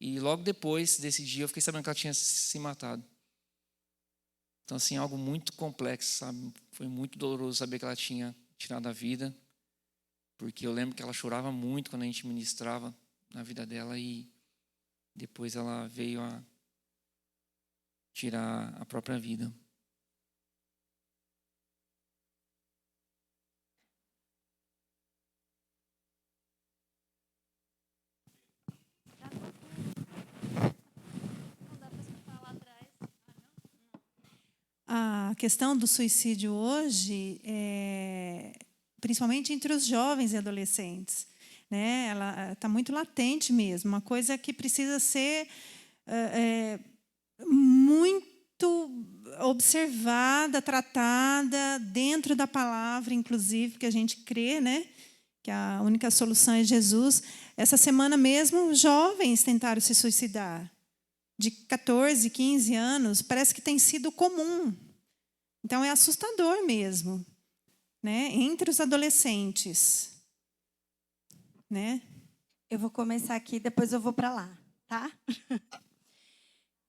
e logo depois desse dia eu fiquei sabendo que ela tinha se matado. Então, assim, algo muito complexo, sabe? Foi muito doloroso saber que ela tinha tirado a vida, porque eu lembro que ela chorava muito quando a gente ministrava na vida dela, e depois ela veio a tirar a própria vida. A questão do suicídio hoje, principalmente entre os jovens e adolescentes, né? Ela está muito latente mesmo, uma coisa que precisa ser muito observada, tratada dentro da palavra, inclusive, que a gente crê, né? Que a única solução é Jesus. Essa semana mesmo, jovens tentaram se suicidar. De 14, 15 anos, parece que tem sido comum. Então, é assustador mesmo, né? Entre os adolescentes, né? Eu vou começar aqui, depois eu vou para lá, tá?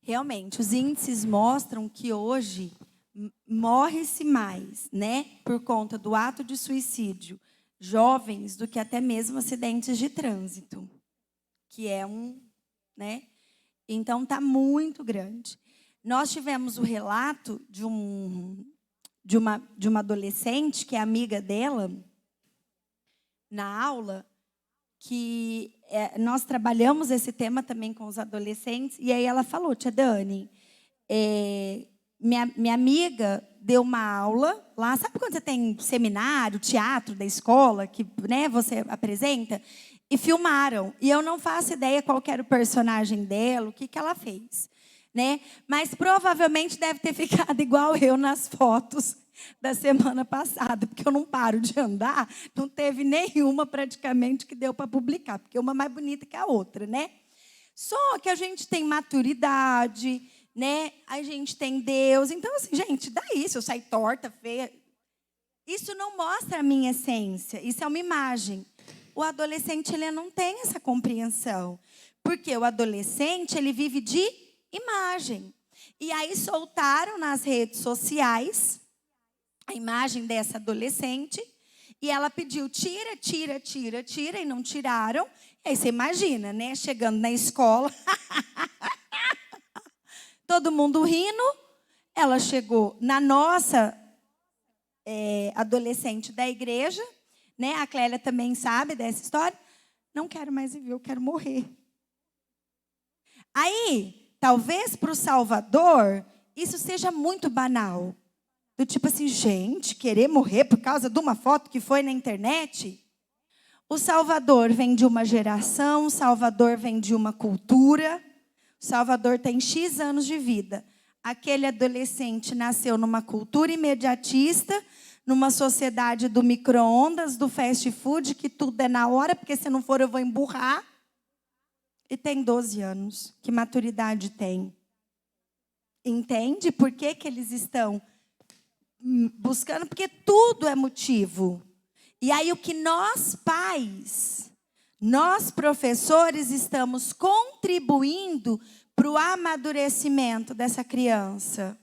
Realmente, os índices mostram que hoje morre-se mais, né? Por conta do ato de suicídio, jovens, do que até mesmo acidentes de trânsito, que é né? Então, está muito grande. Nós tivemos o relato de uma adolescente, que é amiga dela, na aula, que nós trabalhamos esse tema também com os adolescentes, e aí ela falou, tia Dani, minha amiga deu uma aula lá, sabe quando você tem seminário, teatro da escola, que, né, você apresenta? E filmaram. E eu não faço ideia qual era o personagem dela, o que ela fez, né? Mas provavelmente deve ter ficado igual eu nas fotos da semana passada, porque eu não paro de andar, não teve nenhuma praticamente que deu para publicar, porque uma mais bonita que a outra, né? Só que a gente tem maturidade, né? A gente tem Deus. Então, assim, gente, daí, se eu sair torta, feia, isso não mostra a minha essência, isso é uma imagem. O adolescente, ele não tem essa compreensão, porque o adolescente, ele vive de imagem. E aí soltaram nas redes sociais a imagem dessa adolescente, e ela pediu, tira, e não tiraram. E aí você imagina, né? Chegando na escola, todo mundo rindo. Ela chegou na nossa adolescente da igreja, né? A Clélia também sabe dessa história. Não quero mais viver, eu quero morrer. Aí, talvez para o Salvador, isso seja muito banal. Do tipo assim, gente, querer morrer por causa de uma foto que foi na internet? O Salvador vem de uma geração, o Salvador vem de uma cultura, o Salvador tem X anos de vida. Aquele adolescente nasceu numa cultura imediatista, numa sociedade do micro-ondas, do fast food, que tudo é na hora, porque se não for eu vou emburrar. E tem 12 anos. Que maturidade tem? Entende por que eles estão buscando? Porque tudo é motivo. E aí o que nós pais, nós professores, estamos contribuindo para o amadurecimento dessa criança.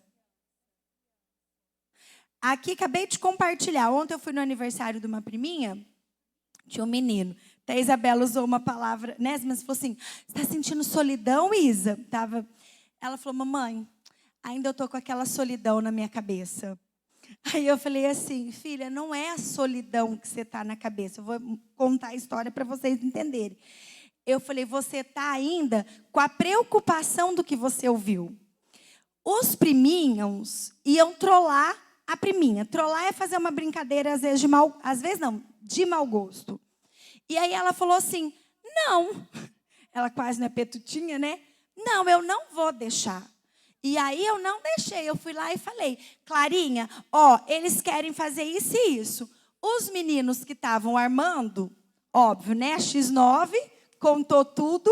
Aqui, acabei de compartilhar. Ontem eu fui no aniversário de uma priminha, tinha um menino. Até a Isabela usou uma palavra, né? Mas falou assim, você está sentindo solidão, Isa? Ela falou, mamãe, ainda eu estou com aquela solidão na minha cabeça. Aí eu falei assim, filha, não é a solidão que você está na cabeça. Eu vou contar a história para vocês entenderem. Eu falei, você está ainda com a preocupação do que você ouviu. Os priminhos iam trollar a priminha. Trollar é fazer uma brincadeira, às vezes de mau gosto. E aí ela falou assim, não. Ela quase não é petutinha, né? Não, eu não vou deixar. E aí eu não deixei. Eu fui lá e falei, Clarinha, eles querem fazer isso e isso. Os meninos que estavam armando, óbvio, né? X9, contou tudo.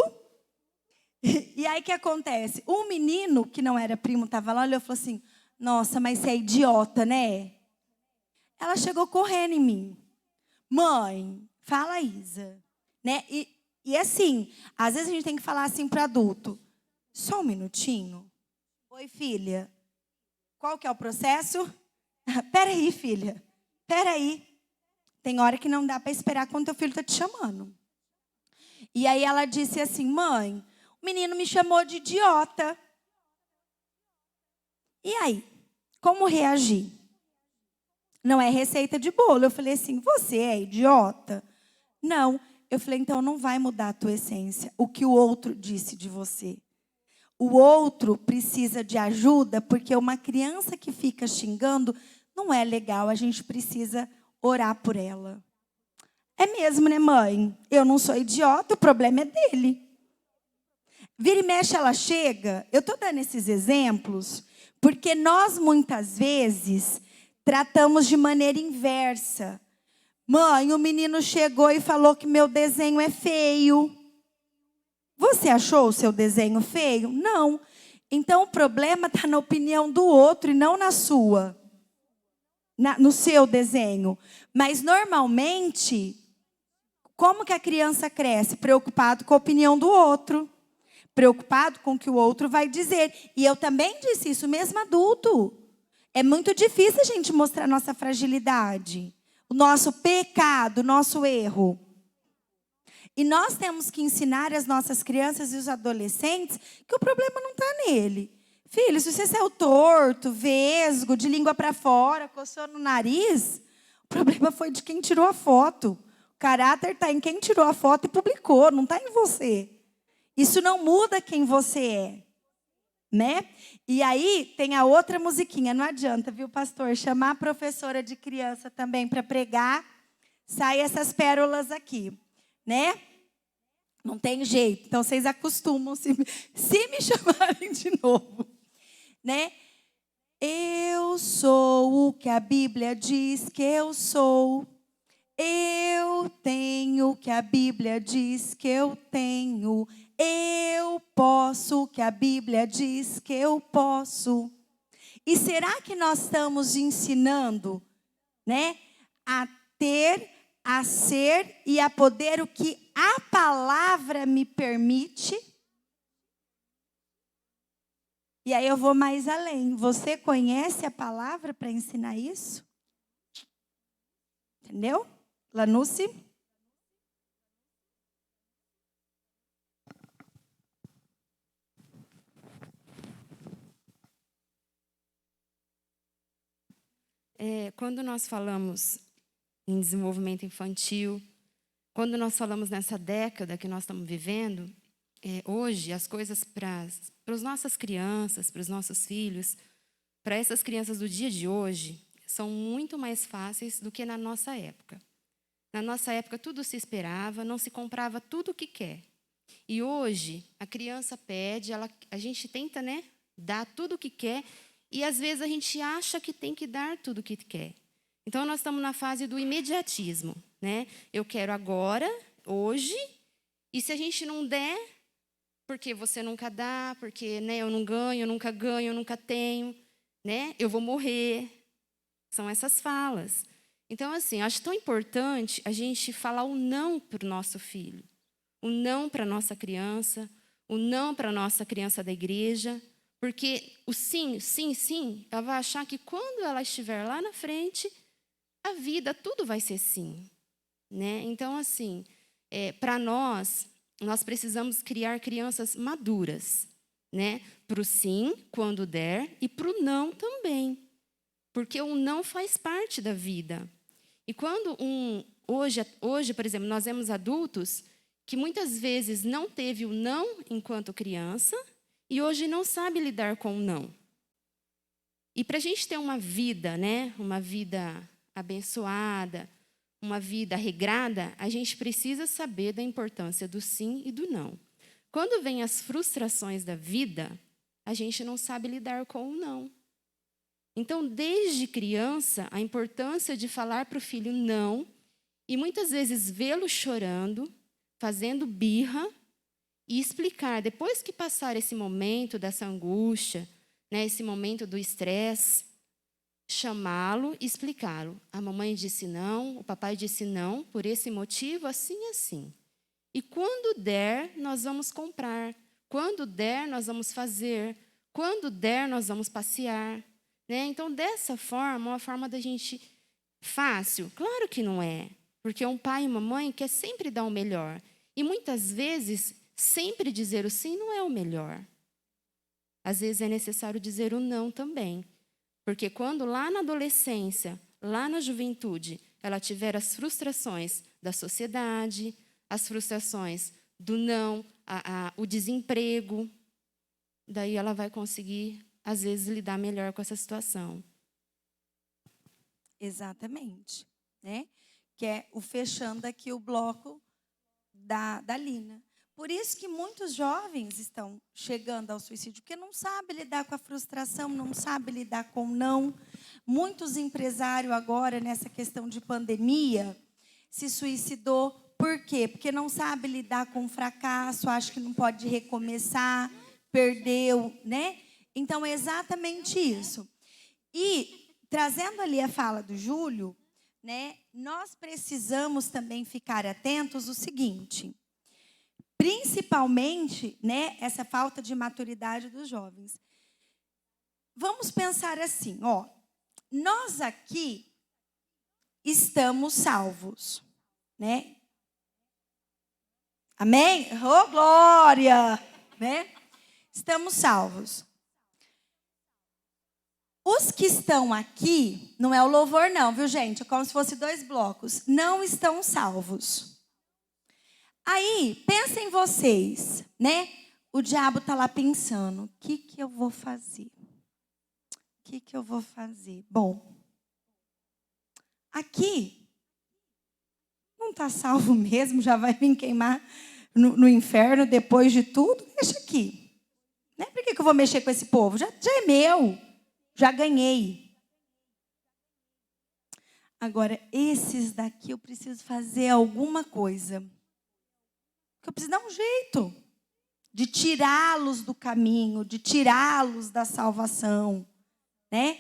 E aí o que acontece? Um menino, que não era primo, estava lá, olhou e falou assim, nossa, mas você é idiota, né? Ela chegou correndo em mim. Mãe, fala, Isa. Né? E assim, às vezes a gente tem que falar assim para adulto. Só um minutinho. Oi, filha. Qual que é o processo? Peraí, filha. Peraí. Tem hora que não dá para esperar quando teu filho está te chamando. E aí ela disse assim, mãe, o menino me chamou de idiota. E aí, como reagir? Não é receita de bolo. Eu falei assim, você é idiota? Não. Eu falei, então não vai mudar a tua essência. O que o outro disse de você. O outro precisa de ajuda, porque uma criança que fica xingando não é legal. A gente precisa orar por ela. É mesmo, né, mãe? Eu não sou idiota, o problema é dele. Vira e mexe, ela chega. Eu estou dando esses exemplos Porque nós, muitas vezes, tratamos de maneira inversa. Mãe, o menino chegou e falou que meu desenho é feio. Você achou o seu desenho feio? Não. Então, o problema está na opinião do outro e não na sua. No seu desenho. Mas, normalmente, como que a criança cresce? Preocupado com a opinião do outro. Preocupado com o que o outro vai dizer. E eu também disse isso, mesmo adulto. É muito difícil a gente mostrar nossa fragilidade. O nosso pecado, o nosso erro. E nós temos que ensinar as nossas crianças e os adolescentes que o problema não está nele. Filho, se você saiu torto, vesgo, de língua para fora, coçou no nariz, o problema foi de quem tirou a foto. O caráter está em quem tirou a foto e publicou, não está em você. Isso não muda quem você é. Né? E aí tem a outra musiquinha, não adianta, viu, pastor? Chamar a professora de criança também para pregar, sai essas pérolas aqui, né? Não tem jeito, então vocês acostumam se me chamarem de novo, né? Eu sou o que a Bíblia diz que eu sou. Eu tenho o que a Bíblia diz que eu tenho. Eu posso o que a Bíblia diz que eu posso. E será que nós estamos ensinando, né, a ter, a ser e a poder o que a palavra me permite? E aí eu vou mais além. Você conhece a palavra para ensinar isso? Entendeu? Lanucci? Quando nós falamos em desenvolvimento infantil, quando nós falamos nessa década que nós estamos vivendo, hoje as coisas para as nossas crianças, para os nossos filhos, para essas crianças do dia de hoje, são muito mais fáceis do que na nossa época. Na nossa época, tudo se esperava, não se comprava tudo o que quer. E hoje, a criança pede, a gente tenta, né, dar tudo o que quer, e às vezes a gente acha que tem que dar tudo o que quer. Então, nós estamos na fase do imediatismo, né? Eu quero agora, hoje, e se a gente não der, porque você nunca dá, porque, né, eu não ganho, eu nunca tenho, né? Eu vou morrer. São essas falas. Então, assim, acho tão importante a gente falar o não para o nosso filho, o não para a nossa criança, o não para a nossa criança da igreja, porque o sim, sim, sim, ela vai achar que quando ela estiver lá na frente, a vida, tudo vai ser sim. Né? Então, assim, para nós precisamos criar crianças maduras, né? Para o sim, quando der, e para o não também. Porque o não faz parte da vida. E quando hoje, por exemplo, nós vemos adultos que muitas vezes não teve o não enquanto criança e hoje não sabe lidar com o não. E para a gente ter uma vida, né, uma vida abençoada, uma vida regrada, a gente precisa saber da importância do sim e do não. Quando vem as frustrações da vida, a gente não sabe lidar com o não. Então, desde criança, a importância de falar para o filho não, e muitas vezes vê-lo chorando, fazendo birra, e explicar, depois que passar esse momento dessa angústia, né, esse momento do estresse, chamá-lo e explicá-lo. A mamãe disse não, o papai disse não, por esse motivo, assim e assim. E quando der, nós vamos comprar. Quando der, nós vamos fazer. Quando der, nós vamos passear. Né? Então, dessa forma, uma forma da gente fácil? Claro que não é, porque um pai e uma mãe quer sempre dar o melhor. E muitas vezes, sempre dizer o sim não é o melhor. Às vezes é necessário dizer o não também. Porque quando lá na adolescência, lá na juventude, ela tiver as frustrações da sociedade, as frustrações do não, o desemprego, daí ela vai conseguir às vezes, lidar melhor com essa situação. Exatamente. Né? Que é o fechando aqui o bloco da Lina. Por isso que muitos jovens estão chegando ao suicídio, porque não sabe lidar com a frustração, não sabe lidar com o não. Muitos empresários agora, nessa questão de pandemia, se suicidou. Por quê? Porque não sabe lidar com o fracasso, acha que não pode recomeçar, perdeu, né? Então, é exatamente isso. E, trazendo ali a fala do Júlio, né, nós precisamos também ficar atentos ao seguinte, principalmente, né, essa falta de maturidade dos jovens. Vamos pensar assim, ó, nós aqui estamos salvos, né? Amém? Oh, glória! Né? Estamos salvos. Os que estão aqui, não é o louvor não, viu, gente? É como se fosse 2 blocos. Não estão salvos. Aí, pensem vocês, né? O diabo está lá pensando, o que eu vou fazer? O que eu vou fazer? Bom, aqui não está salvo mesmo, já vai vir queimar no inferno depois de tudo. Deixa aqui. Né? Por que eu vou mexer com esse povo? Já é meu. Já ganhei. Agora, esses daqui eu preciso fazer alguma coisa. Eu preciso dar um jeito de tirá-los do caminho, de tirá-los da salvação, né?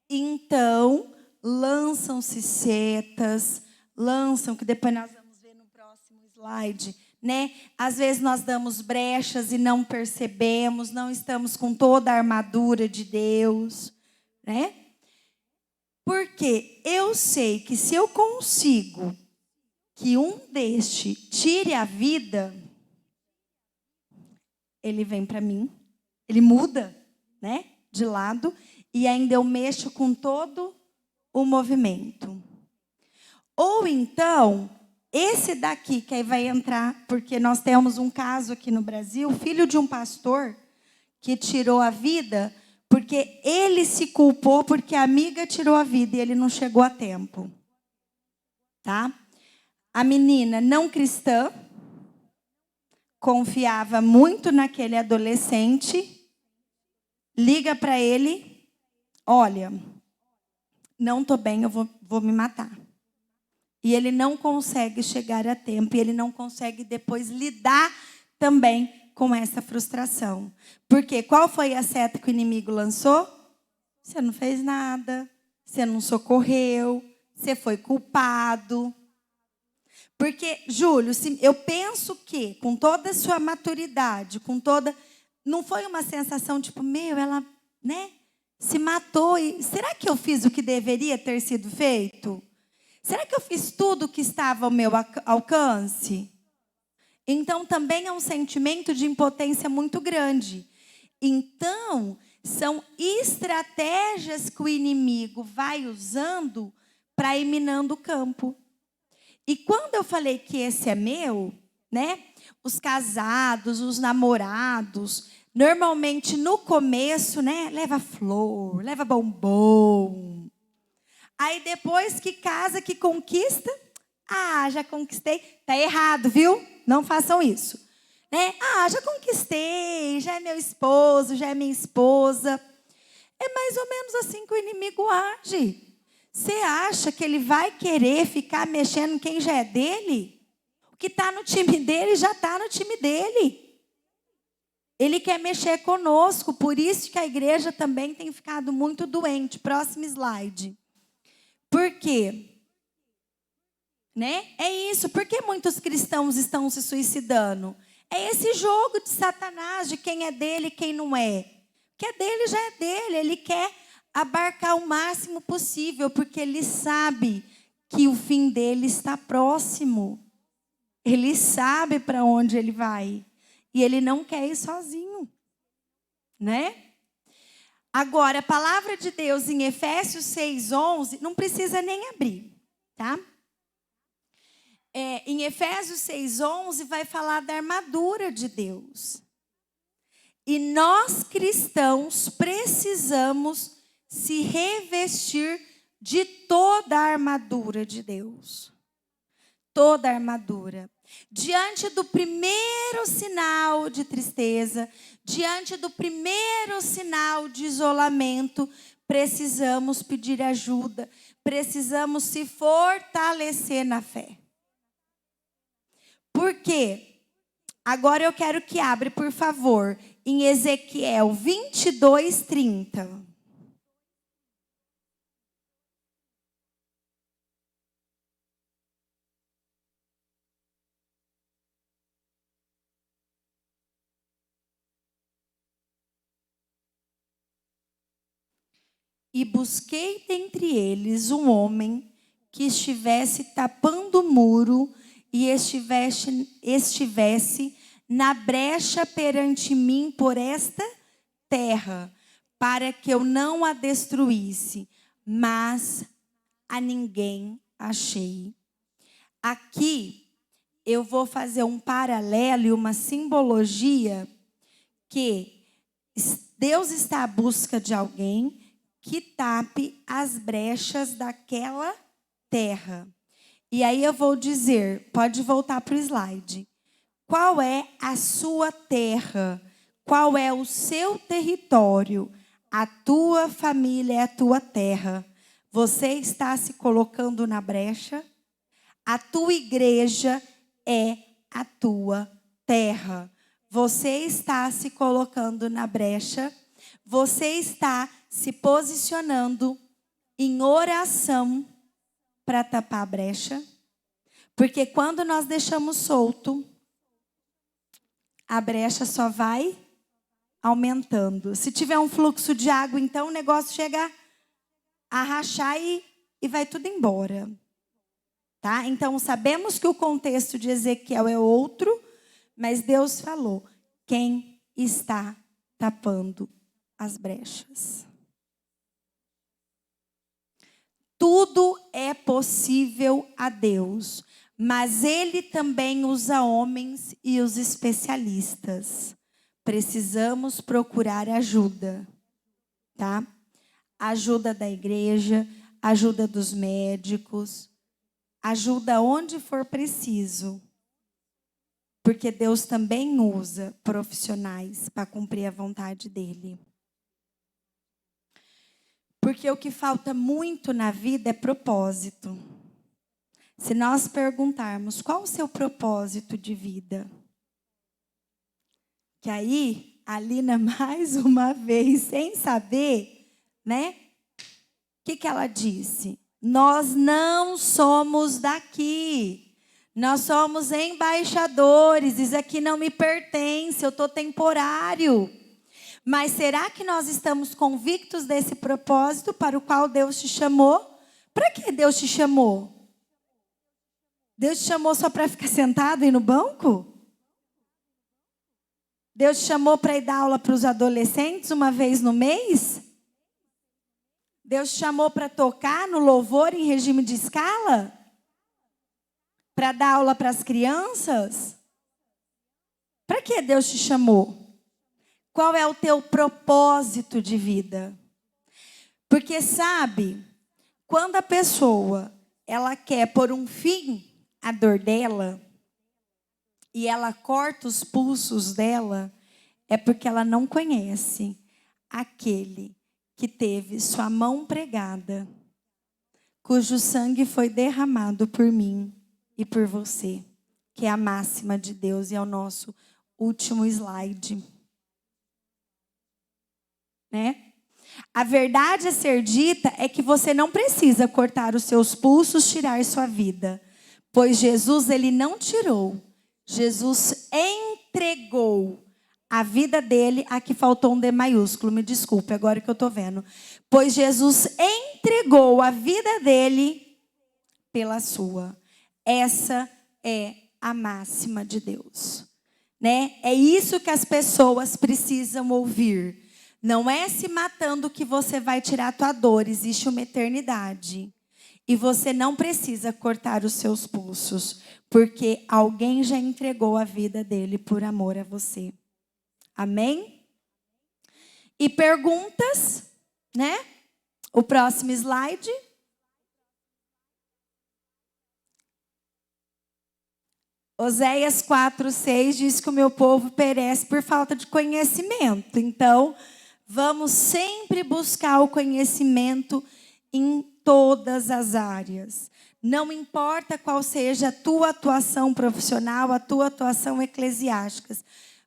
Então, lançam-se setas, que depois nós vamos ver no próximo slide, né? Às vezes nós damos brechas e não percebemos, não estamos com toda a armadura de Deus, né? Porque eu sei que se eu consigo que um deste tire a vida, ele vem para mim, ele muda, né, de lado, e ainda eu mexo com todo o movimento. Ou então, esse daqui que aí vai entrar, porque nós temos um caso aqui no Brasil, filho de um pastor que tirou a vida porque ele se culpou porque a amiga tirou a vida e ele não chegou a tempo. Tá? A menina não cristã confiava muito naquele adolescente, liga para ele, olha, não estou bem, eu vou me matar. E ele não consegue chegar a tempo, e ele não consegue depois lidar também com essa frustração. Porque qual foi a seta que o inimigo lançou? Você não fez nada, você não socorreu, você foi culpado. Porque, Júlio, eu penso que, com toda a sua maturidade, não foi uma sensação tipo, ela, né, se matou. E será que eu fiz o que deveria ter sido feito? Será que eu fiz tudo o que estava ao meu alcance? Então, também é um sentimento de impotência muito grande. Então, são estratégias que o inimigo vai usando para ir minando o campo. E quando eu falei que esse é meu, né? Os casados, os namorados, normalmente no começo, né? Leva flor, leva bombom. Aí depois que casa, que conquista, já conquistei. Tá errado, viu? Não façam isso. Né? Já conquistei, já é meu esposo, já é minha esposa. É mais ou menos assim que o inimigo age. Você acha que ele vai querer ficar mexendo em quem já é dele? O que está no time dele já está no time dele. Ele quer mexer conosco, por isso que a igreja também tem ficado muito doente. Próximo slide. Por quê? Né? É isso. Por que muitos cristãos estão se suicidando? É esse jogo de Satanás, de quem é dele e quem não é. O que é dele já é dele. Ele quer abarcar o máximo possível, porque ele sabe que o fim dele está próximo. Ele sabe para onde ele vai. E ele não quer ir sozinho. Né? Agora, a palavra de Deus em Efésios 6:11, não precisa nem abrir, tá? Em Efésios 6:11 vai falar da armadura de Deus. E nós cristãos precisamos se revestir de toda a armadura de Deus. toda a armadura. Diante do primeiro sinal de tristeza, diante do primeiro sinal de isolamento, precisamos pedir ajuda, precisamos se fortalecer na fé. Por quê? Agora eu quero que abra, por favor, em Ezequiel 22:30. E busquei dentre eles um homem que estivesse tapando o muro e estivesse na brecha perante mim por esta terra, para que eu não a destruísse, mas a ninguém achei. Aqui eu vou fazer um paralelo e uma simbologia que Deus está à busca de alguém que tape as brechas daquela terra. E aí eu vou dizer, pode voltar para o slide. Qual é a sua terra? Qual é o seu território? A tua família é a tua terra. Você está se colocando na brecha? A tua igreja é a tua terra. Você está se colocando na brecha? Você está se posicionando em oração para tapar a brecha? Porque quando nós deixamos solto, a brecha só vai aumentando. Se tiver um fluxo de água, então o negócio chega a rachar e vai tudo embora. Tá? Então sabemos que o contexto de Ezequiel é outro, mas Deus falou: quem está tapando as brechas? Tudo é possível a Deus, mas Ele também usa homens e os especialistas. Precisamos procurar ajuda, tá? Ajuda da igreja, ajuda dos médicos, ajuda onde for preciso. Porque Deus também usa profissionais para cumprir a vontade dEle. Porque o que falta muito na vida é propósito. Se nós perguntarmos qual o seu propósito de vida, que aí a Lina mais uma vez, sem saber, né? O que ela disse? Nós não somos daqui. Nós somos embaixadores. Isso aqui não me pertence, eu estou temporário. Mas será que nós estamos convictos desse propósito para o qual Deus te chamou? Para que Deus te chamou? Deus te chamou só para ficar sentado aí no banco? Deus te chamou para ir dar aula para os adolescentes uma vez no mês? Deus te chamou para tocar no louvor em regime de escala? Para dar aula para as crianças? Para que Deus te chamou? Qual é o teu propósito de vida? Porque sabe, quando a pessoa ela quer pôr um fim à dor dela e ela corta os pulsos dela, é porque ela não conhece aquele que teve sua mão pregada, cujo sangue foi derramado por mim e por você, que é a máxima de Deus e é o nosso último slide. Né? A verdade a ser dita é que você não precisa cortar os seus pulsos, tirar sua vida. Pois Jesus, ele não tirou. Jesus entregou a vida dele. Aqui faltou um D maiúsculo, me desculpe, agora que eu estou vendo. Pois Jesus entregou a vida dele pela sua. Essa é a máxima de Deus. Né? É isso que as pessoas precisam ouvir. Não é se matando que você vai tirar a tua dor. Existe uma eternidade. E você não precisa cortar os seus pulsos. Porque alguém já entregou a vida dele por amor a você. Amém? E perguntas, né? O próximo slide. Oséias 4:6 diz que o meu povo perece por falta de conhecimento. Então, vamos sempre buscar o conhecimento em todas as áreas. Não importa qual seja a tua atuação profissional, a tua atuação eclesiástica.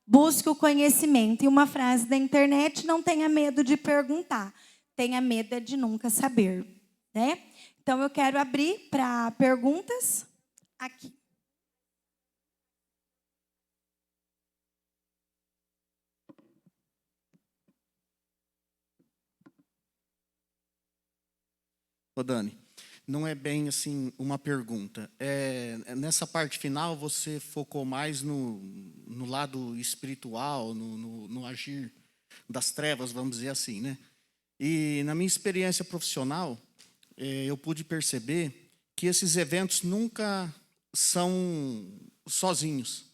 Busque o conhecimento. E uma frase da internet: não tenha medo de perguntar, tenha medo de nunca saber, né? Então, eu quero abrir para perguntas aqui. Ô Dani, não é bem assim uma pergunta. Nessa parte final você focou mais no lado espiritual, no agir das trevas, vamos dizer assim, né? E na minha experiência profissional, eu pude perceber que esses eventos nunca são sozinhos.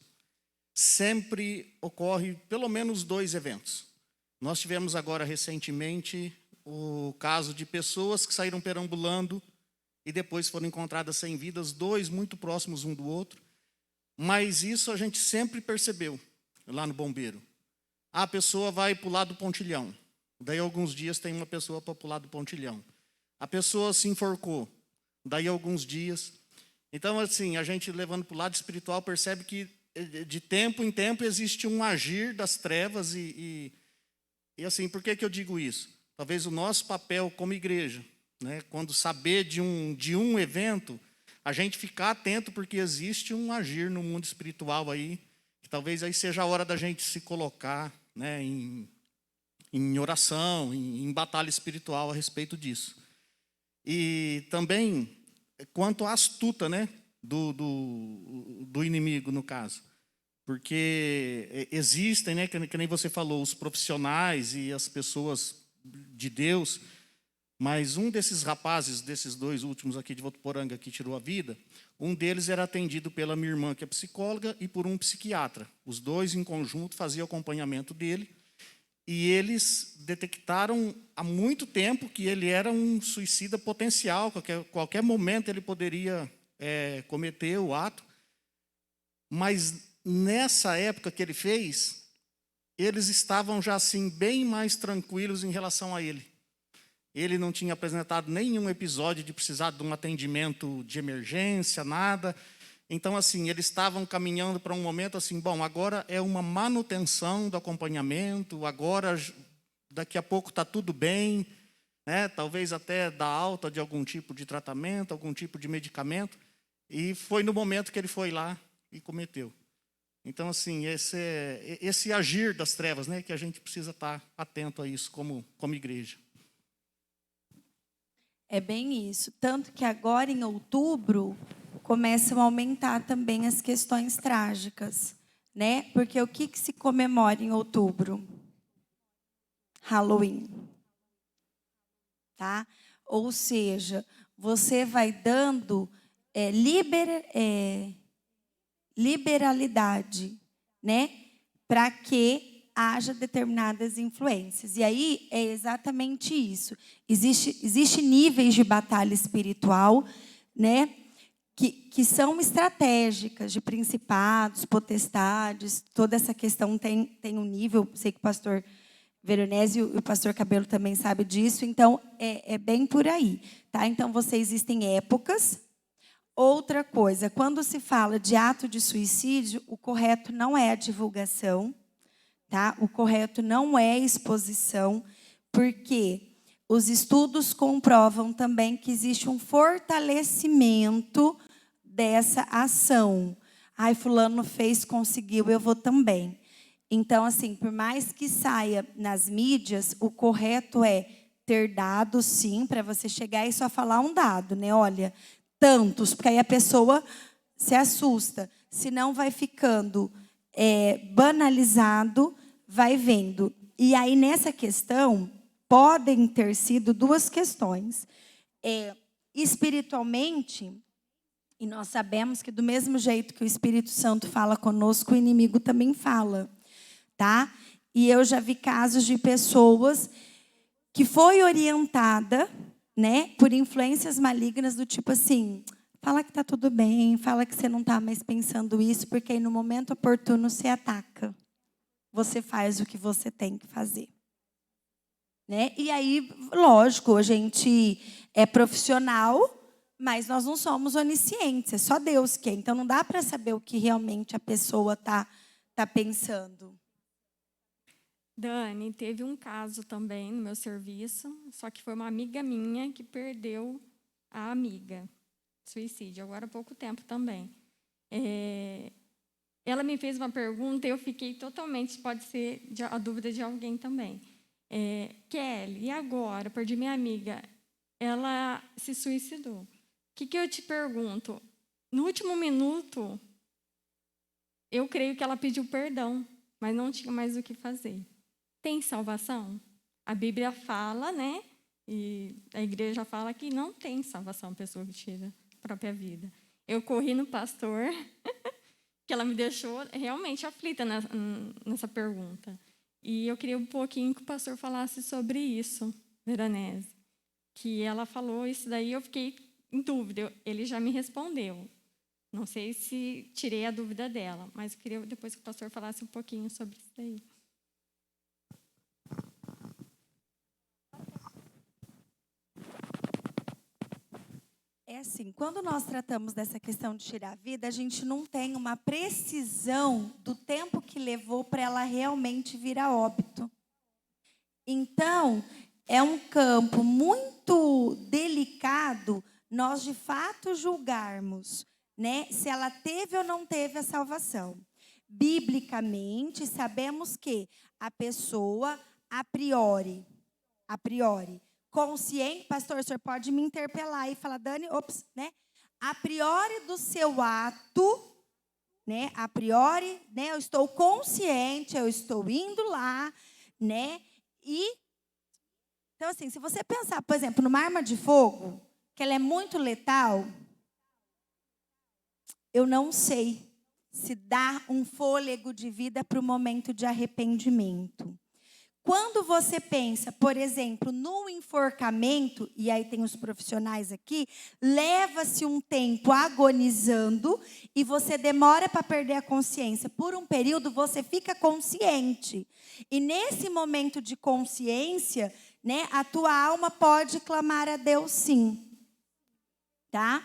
Sempre ocorre pelo menos 2 eventos. Nós tivemos agora recentemente o caso de pessoas que saíram perambulando e depois foram encontradas sem vidas, 2 muito próximos um do outro. Mas isso a gente sempre percebeu lá no bombeiro. A pessoa vai para o lado do pontilhão. Daí alguns dias tem uma pessoa para pular do pontilhão. A pessoa se enforcou. Daí alguns dias. Então, assim, a gente levando para o lado espiritual percebe que de tempo em tempo existe um agir das trevas e assim, por que eu digo isso? Talvez o nosso papel como igreja, né, quando saber de um evento, a gente ficar atento, porque existe um agir no mundo espiritual aí, que talvez aí seja a hora da gente se colocar, né, em oração, em batalha espiritual a respeito disso. E também, quanto à astuta, né, do inimigo, no caso. Porque existem, né, que nem você falou, os profissionais e as pessoas de Deus, mas um desses rapazes, desses 2 últimos aqui de Votuporanga, que tirou a vida, um deles era atendido pela minha irmã, que é psicóloga, e por um psiquiatra. Os 2 em conjunto faziam acompanhamento dele, e eles detectaram há muito tempo que ele era um suicida potencial, qualquer momento ele poderia cometer o ato. Mas nessa época que ele fez, eles estavam já assim bem mais tranquilos em relação a ele. Ele não tinha apresentado nenhum episódio de precisar de um atendimento de emergência, nada. Então, assim, eles estavam caminhando para um momento assim, bom, agora é uma manutenção do acompanhamento, agora, daqui a pouco está tudo bem, né? Talvez até dar alta de algum tipo de tratamento, algum tipo de medicamento. E foi no momento que ele foi lá e cometeu. Então, assim, esse agir das trevas, né, que a gente precisa estar atento a isso como igreja. É bem isso. Tanto que agora, em outubro, começam a aumentar também as questões trágicas, né? Porque o que se comemora em outubro? Halloween. Tá? Ou seja, você vai dando liberalidade, né, para que haja determinadas influências. E aí é exatamente isso. Existe níveis de batalha espiritual, né, que são estratégicas, de principados, potestades. Toda essa questão tem um nível. Sei que o pastor Veronese e o pastor Cabelo também sabe disso. Então, é bem por aí. Tá? Então, existem épocas. Outra coisa, quando se fala de ato de suicídio, o correto não é a divulgação, tá? O correto não é a exposição, porque os estudos comprovam também que existe um fortalecimento dessa ação. Ai, fulano fez, conseguiu, eu vou também. Então, assim, por mais que saia nas mídias, o correto é ter dados, sim, para você chegar e só falar um dado, né? Olha, tantos, porque aí a pessoa se assusta. Senão vai ficando banalizado, vai vendo. E aí, nessa questão, podem ter sido 2 questões. Espiritualmente, e nós sabemos que do mesmo jeito que o Espírito Santo fala conosco, o inimigo também fala. Tá? E eu já vi casos de pessoas que foi orientada, né, por influências malignas do tipo assim, Fala que está tudo bem, fala que você não está mais pensando isso, porque aí no momento oportuno você ataca. Você faz o que você tem que fazer. Né? E aí, lógico, a gente é profissional, mas nós não somos oniscientes, é só Deus que é. Então não dá para saber o que realmente a pessoa tá pensando. Dani, teve um caso também no meu serviço, só que foi uma amiga minha que perdeu a amiga. Suicídio, agora há pouco tempo também. Ela me fez uma pergunta e eu fiquei totalmente, pode ser a dúvida de alguém também. Kelly, e agora? Perdi minha amiga. Ela se suicidou. O que eu te pergunto? No último minuto, eu creio que ela pediu perdão, mas não tinha mais o que fazer. Tem salvação? A Bíblia fala, né? E a igreja fala que não tem salvação a pessoa que tira a própria vida. Eu corri no pastor, que ela me deixou realmente aflita nessa pergunta. E eu queria um pouquinho que o pastor falasse sobre isso, Veronese. Que ela falou isso daí, eu fiquei em dúvida. Ele já me respondeu. Não sei se tirei a dúvida dela, mas eu queria depois que o pastor falasse um pouquinho sobre isso daí. É assim, quando nós tratamos dessa questão de tirar a vida, a gente não tem uma precisão do tempo que levou para ela realmente vir a óbito. Então, é um campo muito delicado nós, de fato, julgarmos, né, se ela teve ou não teve a salvação. Biblicamente, sabemos que a pessoa, a priori, consciente, pastor, o senhor pode me interpelar e falar, Dani, né? A priori do seu ato, né? A priori, né? Eu estou consciente, eu estou indo lá, né? E então assim, se você pensar, por exemplo, numa arma de fogo, que ela é muito letal, eu não sei se dá um fôlego de vida para o momento de arrependimento. Quando você pensa, por exemplo, no enforcamento, e aí tem os profissionais aqui, leva-se um tempo agonizando e você demora para perder a consciência. Por um período, você fica consciente. E nesse momento de consciência, né, a tua alma pode clamar a Deus sim. Tá?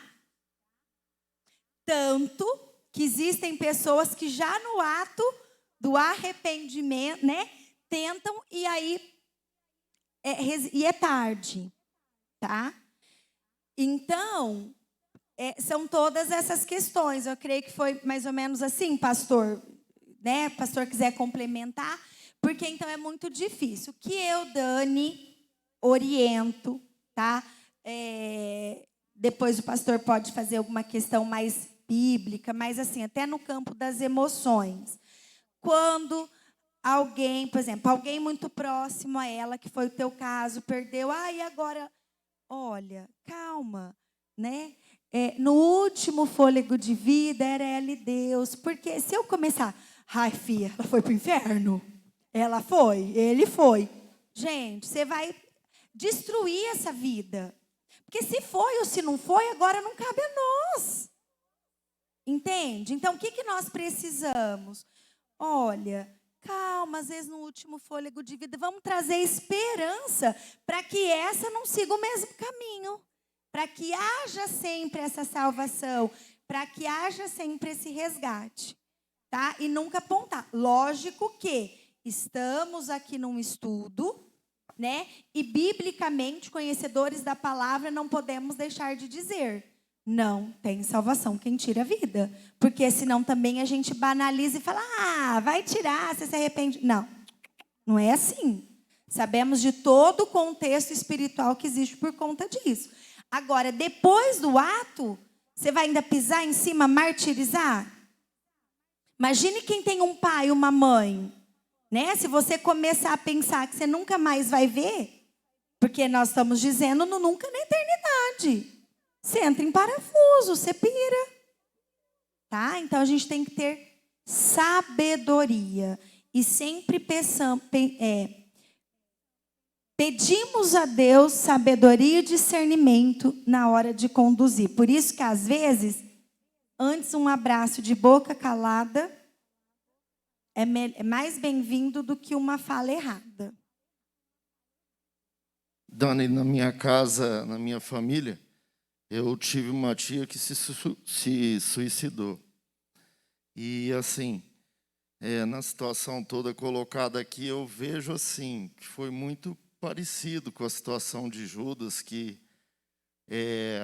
Tanto que existem pessoas que já no ato do arrependimento, né, tentam e aí é tarde, tá? Então, são todas essas questões. Eu creio que foi mais ou menos assim, pastor, né? O pastor quiser complementar, porque então é muito difícil. O que eu, Dani, oriento, tá? Depois o pastor pode fazer alguma questão mais bíblica, mas assim, até no campo das emoções. Quando alguém, por exemplo, alguém muito próximo a ela, que foi o teu caso, perdeu. E agora? Olha, calma, né? No último fôlego de vida era ela e Deus. Porque se eu começar, filha, ela foi para o inferno. Ela foi, ele foi. Gente, você vai destruir essa vida. Porque se foi ou se não foi, agora não cabe a nós. Entende? Então, o que nós precisamos? Olha, calma, às vezes no último fôlego de vida, vamos trazer esperança para que essa não siga o mesmo caminho, para que haja sempre essa salvação, para que haja sempre esse resgate, tá? E nunca apontar. Lógico que estamos aqui num estudo, né? E biblicamente, conhecedores da palavra, não podemos deixar de dizer: não tem salvação quem tira a vida. Porque senão também a gente banaliza e fala, vai tirar, você se arrepende. Não, não é assim. Sabemos de todo o contexto espiritual que existe por conta disso. Agora, depois do ato, você vai ainda pisar em cima, martirizar? Imagine quem tem um pai, uma mãe, né? Se você começar a pensar que você nunca mais vai ver, porque nós estamos dizendo no nunca na eternidade. Você entra em parafuso, você pira. Tá? Então, a gente tem que ter sabedoria. E sempre pedimos a Deus sabedoria e discernimento na hora de conduzir. Por isso que, às vezes, antes um abraço de boca calada é mais bem-vindo do que uma fala errada. Dani, na minha casa, na minha família, eu tive uma tia que se suicidou. E, assim, na situação toda colocada aqui, eu vejo, assim, que foi muito parecido com a situação de Judas, que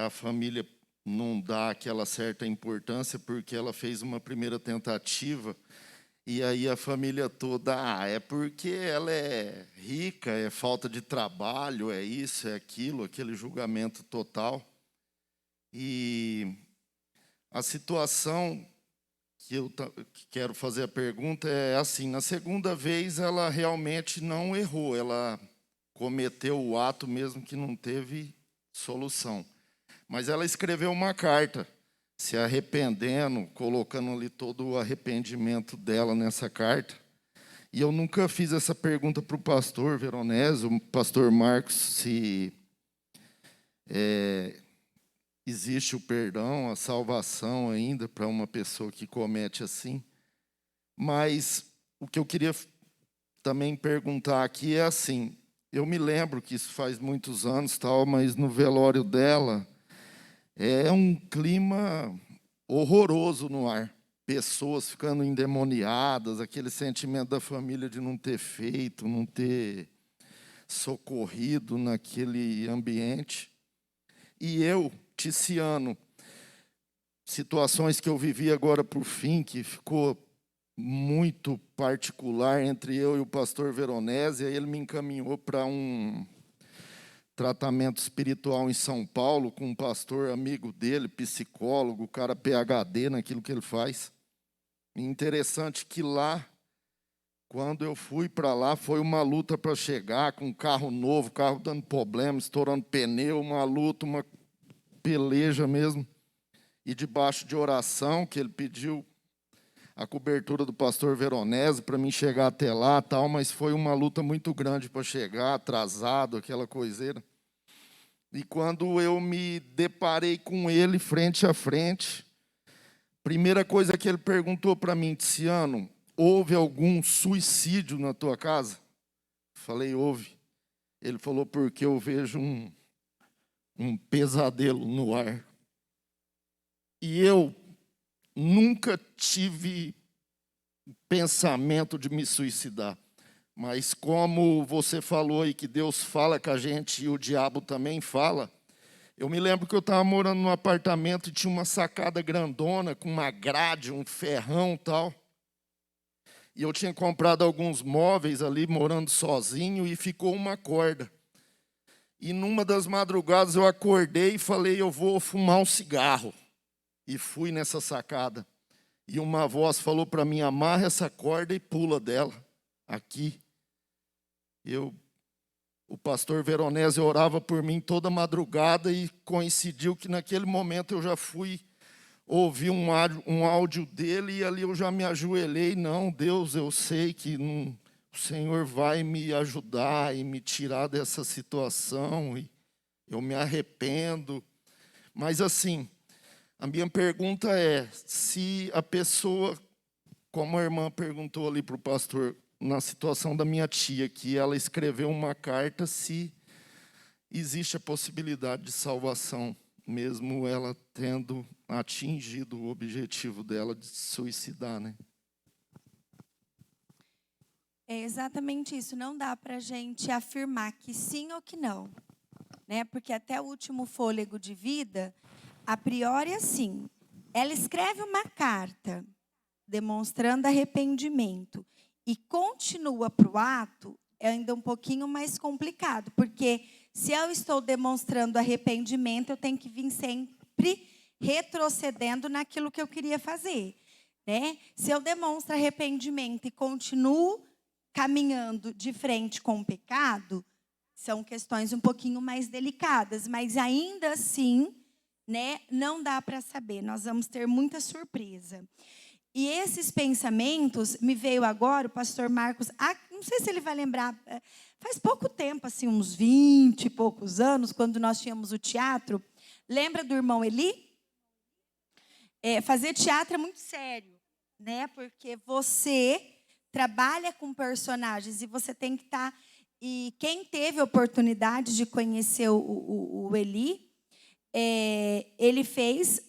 a família não dá aquela certa importância porque ela fez uma primeira tentativa e aí a família toda, é porque ela é rica, é falta de trabalho, é isso, é aquilo, aquele julgamento total. E a situação que eu quero fazer a pergunta é assim, na segunda vez ela realmente não errou, ela cometeu o ato mesmo que não teve solução. Mas ela escreveu uma carta, se arrependendo, colocando ali todo o arrependimento dela nessa carta. E eu nunca fiz essa pergunta para o pastor Veronese, o pastor Marcos, se existe o perdão, a salvação ainda para uma pessoa que comete assim. Mas o que eu queria também perguntar aqui é assim, eu me lembro que isso faz muitos anos, tal, mas no velório dela é um clima horroroso no ar. Pessoas ficando endemoniadas, aquele sentimento da família de não ter feito, não ter socorrido naquele ambiente. E eu, Ticiano, situações que eu vivi agora por fim, que ficou muito particular entre eu e o pastor Veronese, aí ele me encaminhou para um tratamento espiritual em São Paulo, com um pastor amigo dele, psicólogo, cara PhD naquilo que ele faz. E interessante que lá, quando eu fui para lá, foi uma luta para chegar, com um carro novo, carro dando problema, estourando pneu, uma luta, uma peleja mesmo. E debaixo de oração, que ele pediu a cobertura do pastor Veronese para mim chegar até lá, tal, mas foi uma luta muito grande para chegar, atrasado, aquela coiseira. E quando eu me deparei com ele frente a frente, primeira coisa que ele perguntou para mim, Ticiano, houve algum suicídio na tua casa? Falei, houve. Ele falou, porque eu vejo um pesadelo no ar. E eu nunca tive pensamento de me suicidar. Mas como você falou aí que Deus fala com a gente e o diabo também fala, eu me lembro que eu estava morando num apartamento e tinha uma sacada grandona com uma grade, um ferrão e tal. E eu tinha comprado alguns móveis ali, morando sozinho, e ficou uma corda. E numa das madrugadas eu acordei e falei, eu vou fumar um cigarro. E fui nessa sacada. E uma voz falou para mim, amarra essa corda e pula dela, aqui. O pastor Veronese orava por mim toda madrugada e coincidiu que naquele momento eu já fui ouvir um áudio dele e ali eu já me ajoelhei. Não, Deus, eu sei que o Senhor vai me ajudar e me tirar dessa situação. E eu me arrependo. Mas assim, a minha pergunta é, se a pessoa, como a irmã perguntou ali para o pastor, na situação da minha tia, que ela escreveu uma carta, se existe a possibilidade de salvação, mesmo ela tendo atingido o objetivo dela de se suicidar, né? É exatamente isso. Não dá para a gente afirmar que sim ou que não, né? Porque até o último fôlego de vida, a priori, assim, ela escreve uma carta demonstrando arrependimento e continua para o ato, é ainda um pouquinho mais complicado, porque se eu estou demonstrando arrependimento, eu tenho que vir sempre retrocedendo naquilo que eu queria fazer, né? Se eu demonstro arrependimento e continuo caminhando de frente com o pecado, são questões um pouquinho mais delicadas, mas ainda assim, né, não dá para saber, nós vamos ter muita surpresa. E esses pensamentos, me veio agora, o pastor Marcos, não sei se ele vai lembrar, faz pouco tempo, assim, uns 20 e poucos anos, quando nós tínhamos o teatro, lembra do irmão Eli? Fazer teatro é muito sério, né? Porque você trabalha com personagens e você tem que estar... E quem teve a oportunidade de conhecer o Eli, ele fez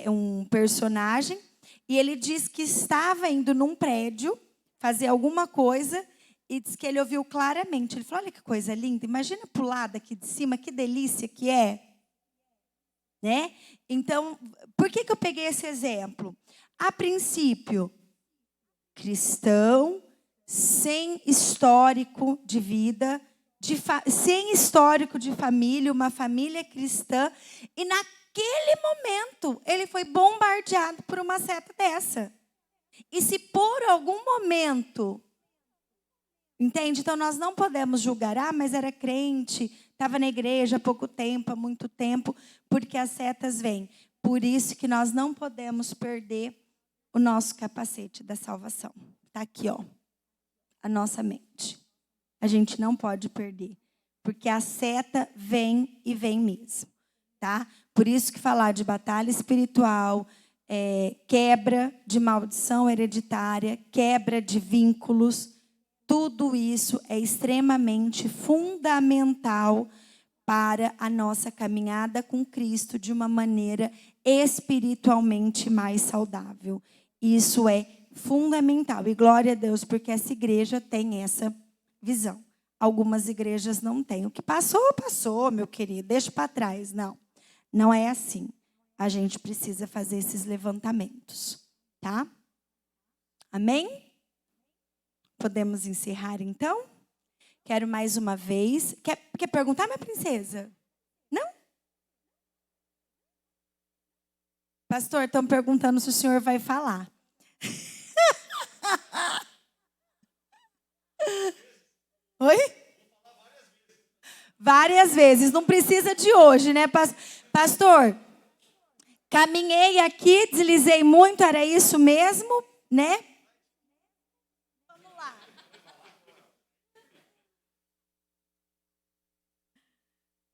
um personagem e ele diz que estava indo num prédio fazer alguma coisa e diz que ele ouviu claramente. Ele falou, olha que coisa linda, imagina pular daqui de cima, que delícia que é. Né? Então, por que eu peguei esse exemplo? A princípio, cristão, sem histórico de vida, sem histórico de família, uma família cristã, e naquele momento ele foi bombardeado por uma seta dessa. E se por algum momento, entende? Então nós não podemos julgar, mas era crente, estava na igreja há pouco tempo, há muito tempo, porque as setas vêm. Por isso que nós não podemos perder o nosso capacete da salvação. Está aqui, ó. A nossa mente. A gente não pode perder, porque a seta vem e vem mesmo, tá? Por isso que falar de batalha espiritual, quebra de maldição hereditária, quebra de vínculos, tudo isso é extremamente fundamental para a nossa caminhada com Cristo de uma maneira espiritualmente mais saudável. Isso é fundamental. E glória a Deus, porque essa igreja tem essa visão. Algumas igrejas não têm. O que passou, passou, meu querido. Deixa para trás. Não, não é assim. A gente precisa fazer esses levantamentos. Tá? Amém? Podemos encerrar, então? Quero mais uma vez. Quer perguntar, minha princesa? Não? Pastor, estão perguntando se o senhor vai falar. Oi? Várias vezes. Não precisa de hoje, né, pastor? Caminhei aqui, deslizei muito, era isso mesmo, né? Vamos lá.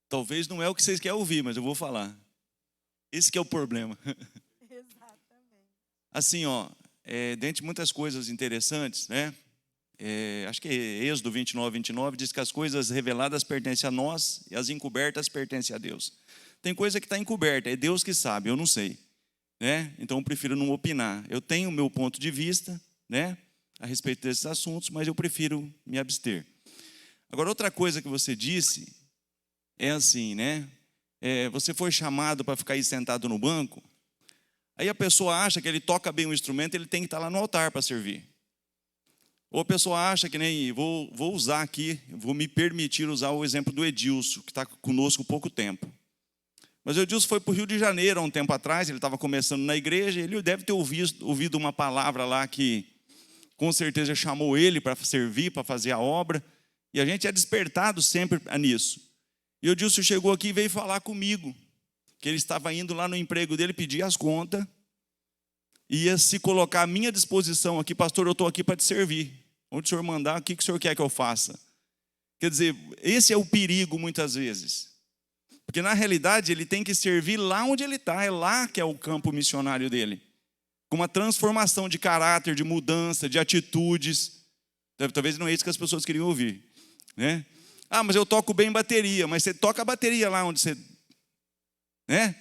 Talvez não é o que vocês querem ouvir, mas eu vou falar. Esse que é o problema. Exatamente. Assim, ó, dentre muitas coisas interessantes, né? Acho que Êxodo 29 diz que as coisas reveladas pertencem a nós e as encobertas pertencem a Deus. Tem coisa que está encoberta, é Deus que sabe, eu não sei, né? Então eu prefiro não opinar. Eu tenho o meu ponto de vista, né, a respeito desses assuntos, mas eu prefiro me abster. Agora, outra coisa que você disse é assim, né? Você foi chamado para ficar aí sentado no banco, aí a pessoa acha que ele toca bem o instrumento, ele tem que estar lá no altar para servir. Ou a pessoa acha que nem, vou usar aqui, vou me permitir usar o exemplo do Edilson, que está conosco há pouco tempo. Mas o Edilson foi para o Rio de Janeiro há um tempo atrás, ele estava começando na igreja, ele deve ter ouvido uma palavra lá que com certeza chamou ele para servir, para fazer a obra, e a gente é despertado sempre nisso. E o Edilson chegou aqui e veio falar comigo, que ele estava indo lá no emprego dele pedir as contas, ia se colocar à minha disposição aqui, pastor, eu estou aqui para te servir. Onde o senhor mandar, o que o senhor quer que eu faça? Quer dizer, esse é o perigo muitas vezes. Porque na realidade ele tem que servir lá onde ele está, é lá que é o campo missionário dele. Com uma transformação de caráter, de mudança, de atitudes. Talvez não é isso que as pessoas queriam ouvir, né? Ah, mas eu toco bem bateria, mas você toca a bateria lá onde você... né?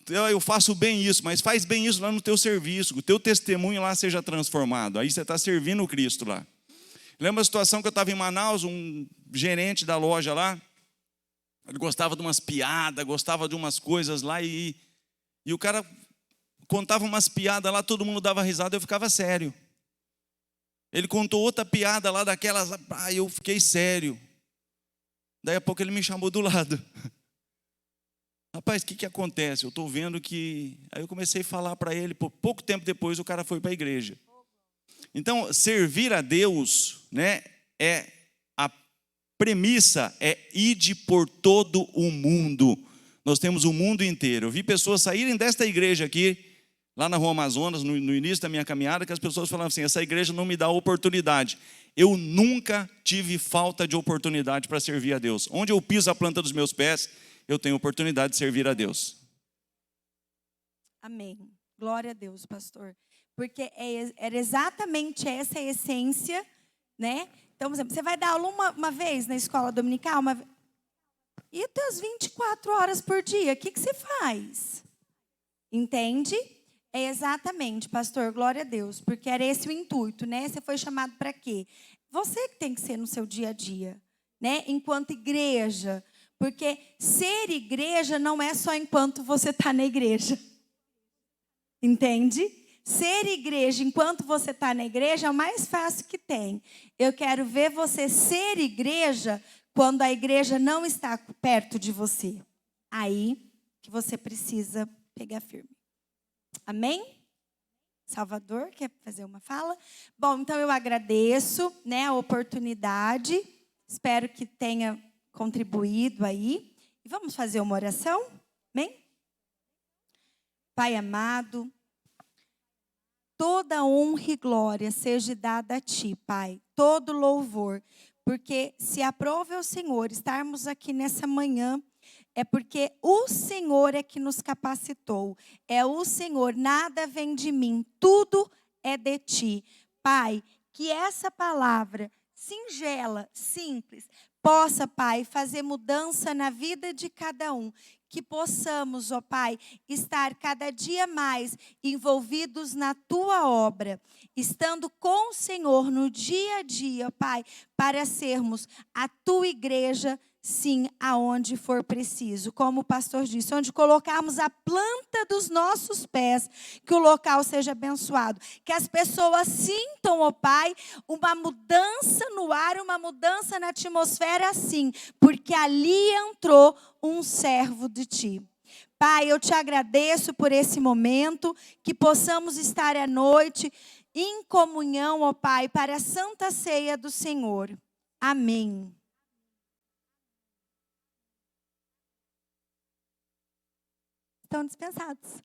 Eu faço bem isso, mas faz bem isso lá no teu serviço, o teu testemunho lá seja transformado. Aí você está servindo o Cristo lá. Lembra a situação que eu estava em Manaus, um gerente da loja lá, ele gostava de umas piadas, gostava de umas coisas lá, e o cara contava umas piadas lá, todo mundo dava risada, eu ficava sério. Ele contou outra piada lá daquelas, eu fiquei sério. Daí a pouco ele me chamou do lado. Rapaz, o que acontece? Eu estou vendo que... Aí eu comecei a falar para ele, pouco tempo depois o cara foi para a igreja. Então, servir a Deus, né, a premissa é ide por todo o mundo. Nós temos o mundo inteiro. Eu vi pessoas saírem desta igreja aqui lá na Rua Amazonas, no início da minha caminhada, que as pessoas falavam assim, essa igreja não me dá oportunidade. Eu nunca tive falta de oportunidade para servir a Deus. Onde eu piso a planta dos meus pés, eu tenho oportunidade de servir a Deus. Amém. Glória a Deus, pastor. Porque era exatamente essa a essência, né? Então, por exemplo, você vai dar aula uma vez na escola dominical, e até as 24 horas por dia, o que você faz? Entende? É exatamente, pastor, glória a Deus, porque era esse o intuito, né? Você foi chamado para quê? Você que tem que ser no seu dia a dia, né? Enquanto igreja, porque ser igreja não é só enquanto você está na igreja. Entende? Ser igreja enquanto você está na igreja é o mais fácil que tem. Eu quero ver você ser igreja quando a igreja não está perto de você. Aí que você precisa pegar firme. Amém? Salvador, quer fazer uma fala? Bom, então eu agradeço, né, a oportunidade. Espero que tenha contribuído aí. E vamos fazer uma oração? Amém? Pai amado, toda honra e glória seja dada a Ti, Pai. Todo louvor. Porque se aprove ao Senhor estarmos aqui nessa manhã, é porque o Senhor é que nos capacitou. É o Senhor, nada vem de mim, tudo é de Ti. Pai, que essa palavra singela, simples, possa, Pai, fazer mudança na vida de cada um. Que possamos, ó Pai, estar cada dia mais envolvidos na Tua obra, estando com o Senhor no dia a dia, ó Pai, para sermos a Tua igreja, sim, aonde for preciso. Como o pastor disse, onde colocarmos a planta dos nossos pés, que o local seja abençoado. Que as pessoas sintam, ó Pai, uma mudança no ar, uma mudança na atmosfera, assim, porque ali entrou um servo de Ti. Pai, eu Te agradeço por esse momento, que possamos estar à noite em comunhão, ó Pai, para a Santa Ceia do Senhor. Amém. Estão dispensados.